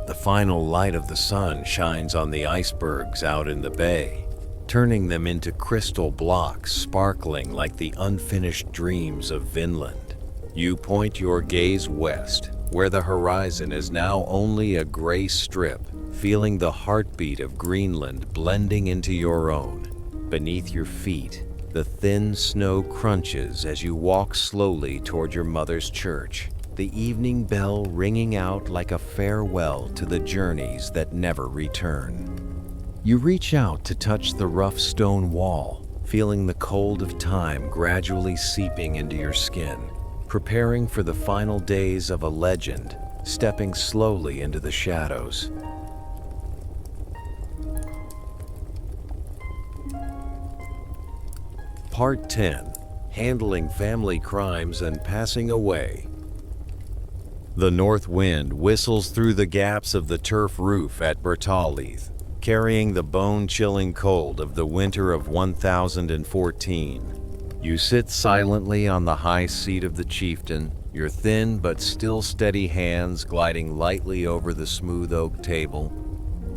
The final light of the sun shines on the icebergs out in the bay, turning them into crystal blocks sparkling like the unfinished dreams of Vinland. You point your gaze west, where the horizon is now only a gray strip, feeling the heartbeat of Greenland blending into your own. Beneath your feet, the thin snow crunches as you walk slowly toward your mother's church, the evening bell ringing out like a farewell to the journeys that never return. You reach out to touch the rough stone wall, feeling the cold of time gradually seeping into your skin, preparing for the final days of a legend, stepping slowly into the shadows. Part 10. Handling Family Crimes and Passing Away. The north wind whistles through the gaps of the turf roof at Bertaleith, carrying the bone-chilling cold of the winter of 1014. You sit silently on the high seat of the chieftain, your thin but still steady hands gliding lightly over the smooth oak table.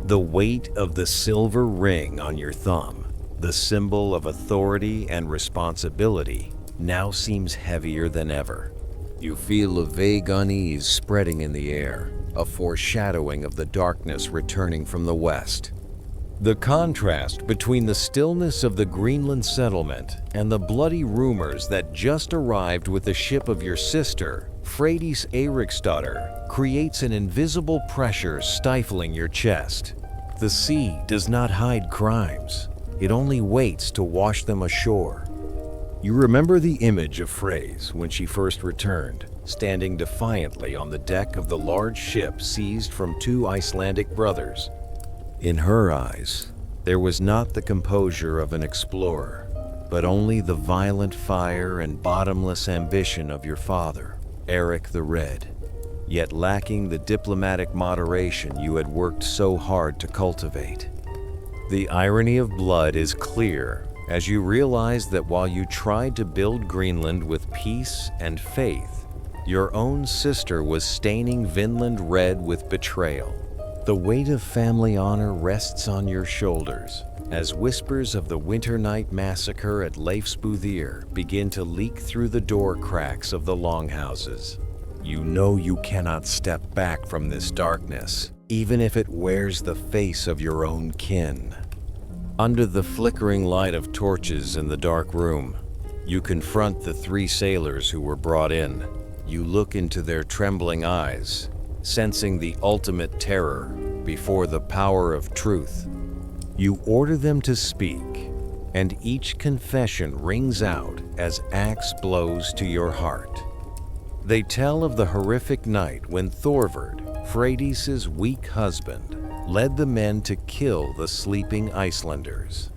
The weight of the silver ring on your thumb, the symbol of authority and responsibility, now seems heavier than ever. You feel a vague unease spreading in the air, a foreshadowing of the darkness returning from the west. The contrast between the stillness of the Greenland settlement and the bloody rumors that just arrived with the ship of your sister, Freydis Eriksdotter, creates an invisible pressure stifling your chest. The sea does not hide crimes. It only waits to wash them ashore. You remember the image of Freys when she first returned, standing defiantly on the deck of the large ship seized from two Icelandic brothers. In her eyes, there was not the composure of an explorer, but only the violent fire and bottomless ambition of your father, Eric the Red, yet lacking the diplomatic moderation you had worked so hard to cultivate. The irony of blood is clear as you realize that while you tried to build Greenland with peace and faith, your own sister was staining Vinland red with betrayal. The weight of family honor rests on your shoulders as whispers of the winter night massacre at Leifsbúðir begin to leak through the door cracks of the longhouses. You know you cannot step back from this darkness, even if it wears the face of your own kin. Under the flickering light of torches in the dark room, you confront the three sailors who were brought in. You look into their trembling eyes, sensing the ultimate terror before the power of truth. You order them to speak, and each confession rings out as axe blows to your heart. They tell of the horrific night when Thorvard, Freydis' weak husband, led the men to kill the sleeping Icelanders.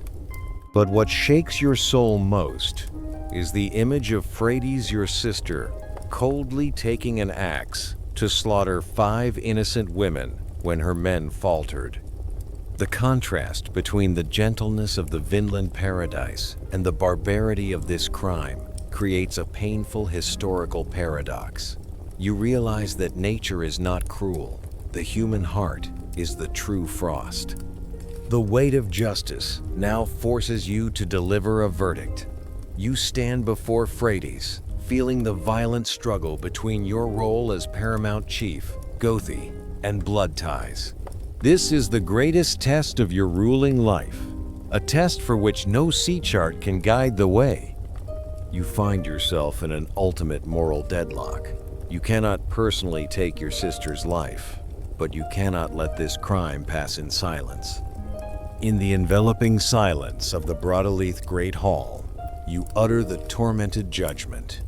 But what shakes your soul most is the image of Freydis, your sister, coldly taking an axe to slaughter 5 innocent women when her men faltered. The contrast between the gentleness of the Vinland paradise and the barbarity of this crime creates a painful historical paradox. You realize that nature is not cruel. The human heart is the true frost. The weight of justice now forces you to deliver a verdict. You stand before Freydis, feeling the violent struggle between your role as paramount chief, Gothi, and blood ties. This is the greatest test of your ruling life, a test for which no sea chart can guide the way. You find yourself in an ultimate moral deadlock. You cannot personally take your sister's life, but you cannot let this crime pass in silence. In the enveloping silence of the Broadaleith Great Hall, you utter the tormented judgment.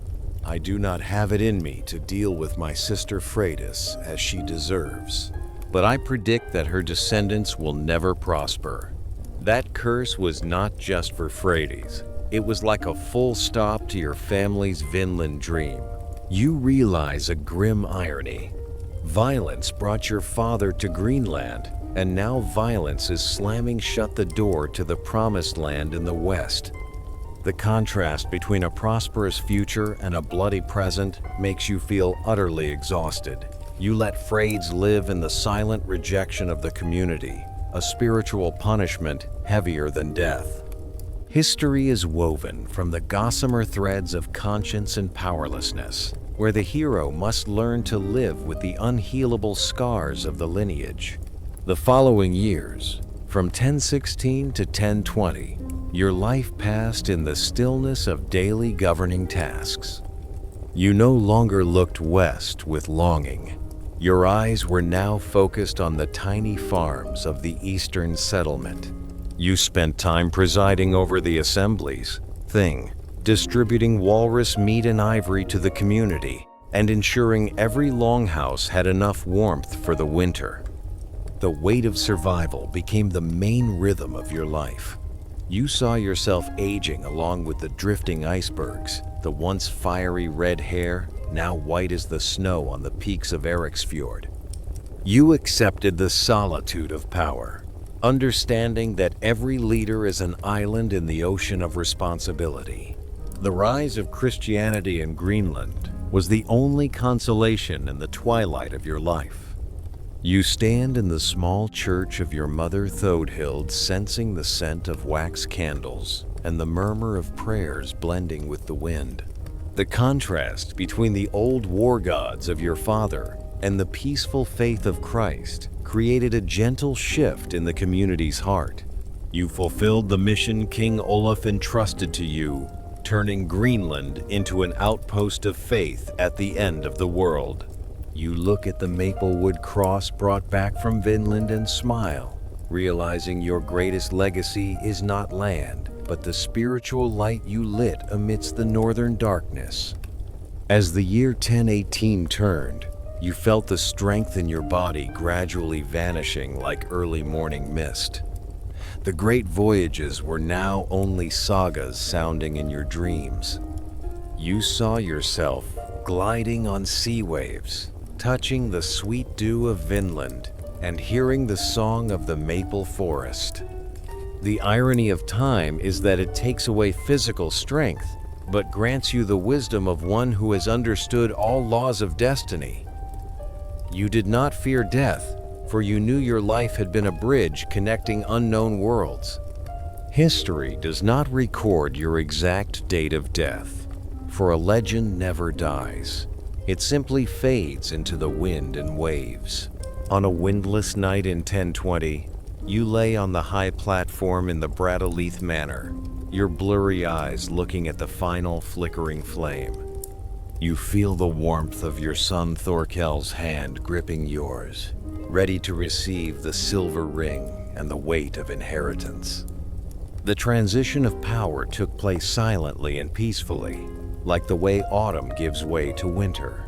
I do not have it in me to deal with my sister Freydis as she deserves, but I predict that her descendants will never prosper. That curse was not just for Freydis. It was like a full stop to your family's Vinland dream. You realize a grim irony. Violence brought your father to Greenland, and now violence is slamming shut the door to the promised land in the west. The contrast between a prosperous future and a bloody present makes you feel utterly exhausted. You let Freyds live in the silent rejection of the community, a spiritual punishment heavier than death. History is woven from the gossamer threads of conscience and powerlessness, where the hero must learn to live with the unhealable scars of the lineage. The following years, from 1016 to 1020, your life passed in the stillness of daily governing tasks. You no longer looked west with longing. Your eyes were now focused on the tiny farms of the eastern settlement. You spent time presiding over the assemblies, distributing walrus meat and ivory to the community, and ensuring every longhouse had enough warmth for the winter. The weight of survival became the main rhythm of your life. You saw yourself aging along with the drifting icebergs, the once fiery red hair, now white as the snow on the peaks of Eriksfjord. You accepted the solitude of power, understanding that every leader is an island in the ocean of responsibility. The rise of Christianity in Greenland was the only consolation in the twilight of your life. You stand in the small church of your mother Thodhild, sensing the scent of wax candles and the murmur of prayers blending with the wind. The contrast between the old war gods of your father and the peaceful faith of Christ created a gentle shift in the community's heart. You fulfilled the mission King Olaf entrusted to you, turning Greenland into an outpost of faith at the end of the world. You look at the Maplewood cross brought back from Vinland and smile, realizing your greatest legacy is not land, but the spiritual light you lit amidst the northern darkness. As the year 1018 turned, you felt the strength in your body gradually vanishing like early morning mist. The great voyages were now only sagas sounding in your dreams. You saw yourself gliding on sea waves, touching the sweet dew of Vinland, and hearing the song of the maple forest. The irony of time is that it takes away physical strength, but grants you the wisdom of one who has understood all laws of destiny. You did not fear death, for you knew your life had been a bridge connecting unknown worlds. History does not record your exact date of death, for a legend never dies. It simply fades into the wind and waves. On a windless night in 1020, you lay on the high platform in the Leif Manor, your blurry eyes looking at the final flickering flame. You feel the warmth of your son Thorkel's hand gripping yours, ready to receive the silver ring and the weight of inheritance. The transition of power took place silently and peacefully, like the way autumn gives way to winter.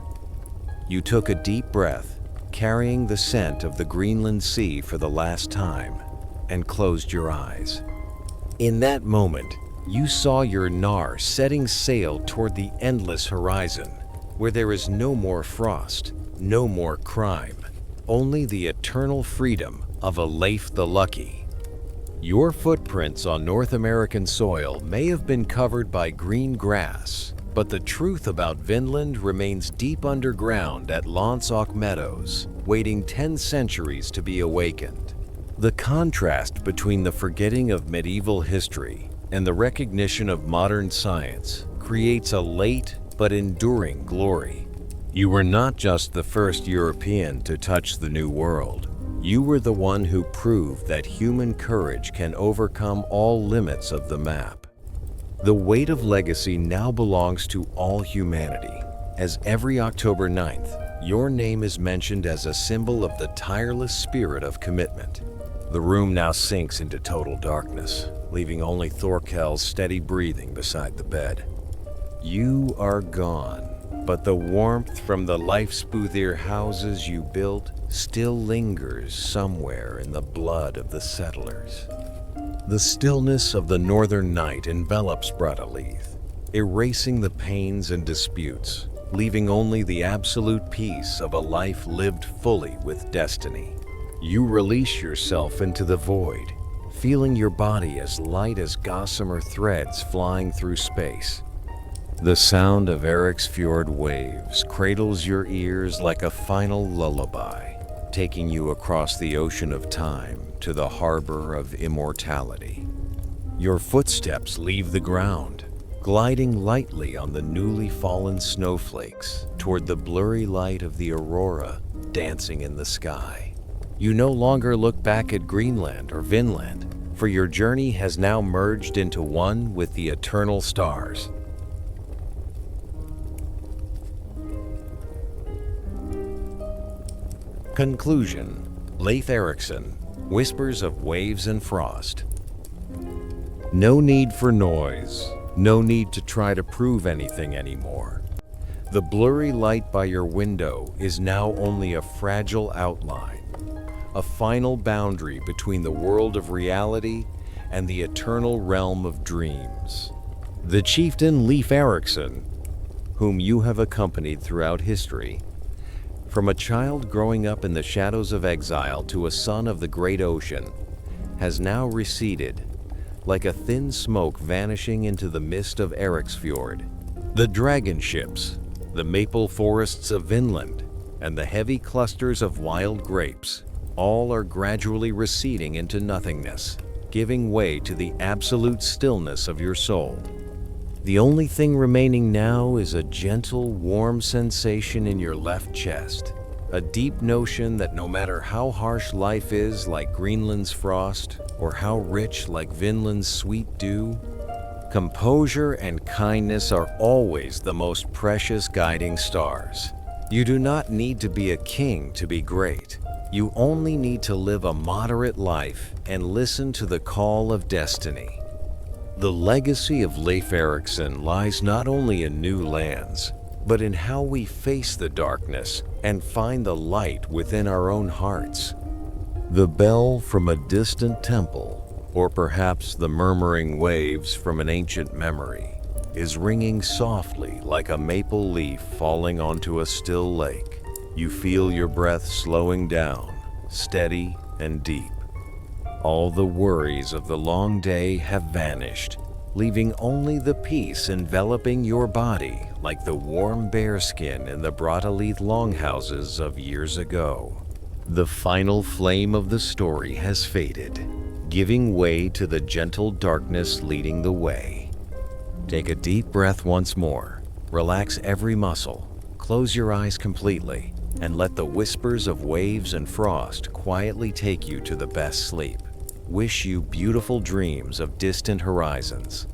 You took a deep breath, carrying the scent of the Greenland Sea for the last time, and closed your eyes. In that moment, you saw your Nar setting sail toward the endless horizon, where there is no more frost, no more crime, only the eternal freedom of a Leif the Lucky. Your footprints on North American soil may have been covered by green grass, but the truth about Vinland remains deep underground at Lonsok Meadows, waiting 10 centuries to be awakened. The contrast between the forgetting of medieval history and the recognition of modern science creates a late but enduring glory. You were not just the first European to touch the New World. You were the one who proved that human courage can overcome all limits of the map. The weight of legacy now belongs to all humanity, as every October 9th, your name is mentioned as a symbol of the tireless spirit of commitment. The room now sinks into total darkness, leaving only Thorkel's steady breathing beside the bed. You are gone, but the warmth from the Leifsbúðir houses you built still lingers somewhere in the blood of the settlers. The stillness of the northern night envelops Brattaleith, erasing the pains and disputes, leaving only the absolute peace of a life lived fully with destiny. You release yourself into the void, feeling your body as light as gossamer threads flying through space. The sound of Eriksfjord waves cradles your ears like a final lullaby, taking you across the ocean of time to the harbor of immortality. Your footsteps leave the ground, gliding lightly on the newly fallen snowflakes toward the blurry light of the aurora dancing in the sky. You no longer look back at Greenland or Vinland, for your journey has now merged into one with the eternal stars. Conclusion. Leif Erikson, Whispers of Waves and Frost. No need for noise, no need to try to prove anything anymore. The blurry light by your window is now only a fragile outline, a final boundary between the world of reality and the eternal realm of dreams. The chieftain Leif Erikson, whom you have accompanied throughout history, from a child growing up in the shadows of exile to a son of the great ocean, has now receded, like a thin smoke vanishing into the mist of Eriksfjord. The dragon ships, the maple forests of Vinland, and the heavy clusters of wild grapes, all are gradually receding into nothingness, giving way to the absolute stillness of your soul. The only thing remaining now is a gentle, warm sensation in your left chest, A deep notion that no matter how harsh life is, like Greenland's frost, or how rich, like Vinland's sweet dew, composure and kindness are always the most precious guiding stars. You do not need to be a king to be great. You only need to live a moderate life and listen to the call of destiny. The legacy of Leif Erikson lies not only in new lands, but in how we face the darkness and find the light within our own hearts. The bell from a distant temple, or perhaps the murmuring waves from an ancient memory, is ringing softly like a maple leaf falling onto a still lake. You feel your breath slowing down, steady and deep. All the worries of the long day have vanished, leaving only the peace enveloping your body like the warm bearskin in the Brattahlid longhouses of years ago. The final flame of the story has faded, giving way to the gentle darkness leading the way. Take a deep breath once more, relax every muscle, close your eyes completely, and let the whispers of waves and frost quietly take you to the best sleep. Wish you beautiful dreams of distant horizons.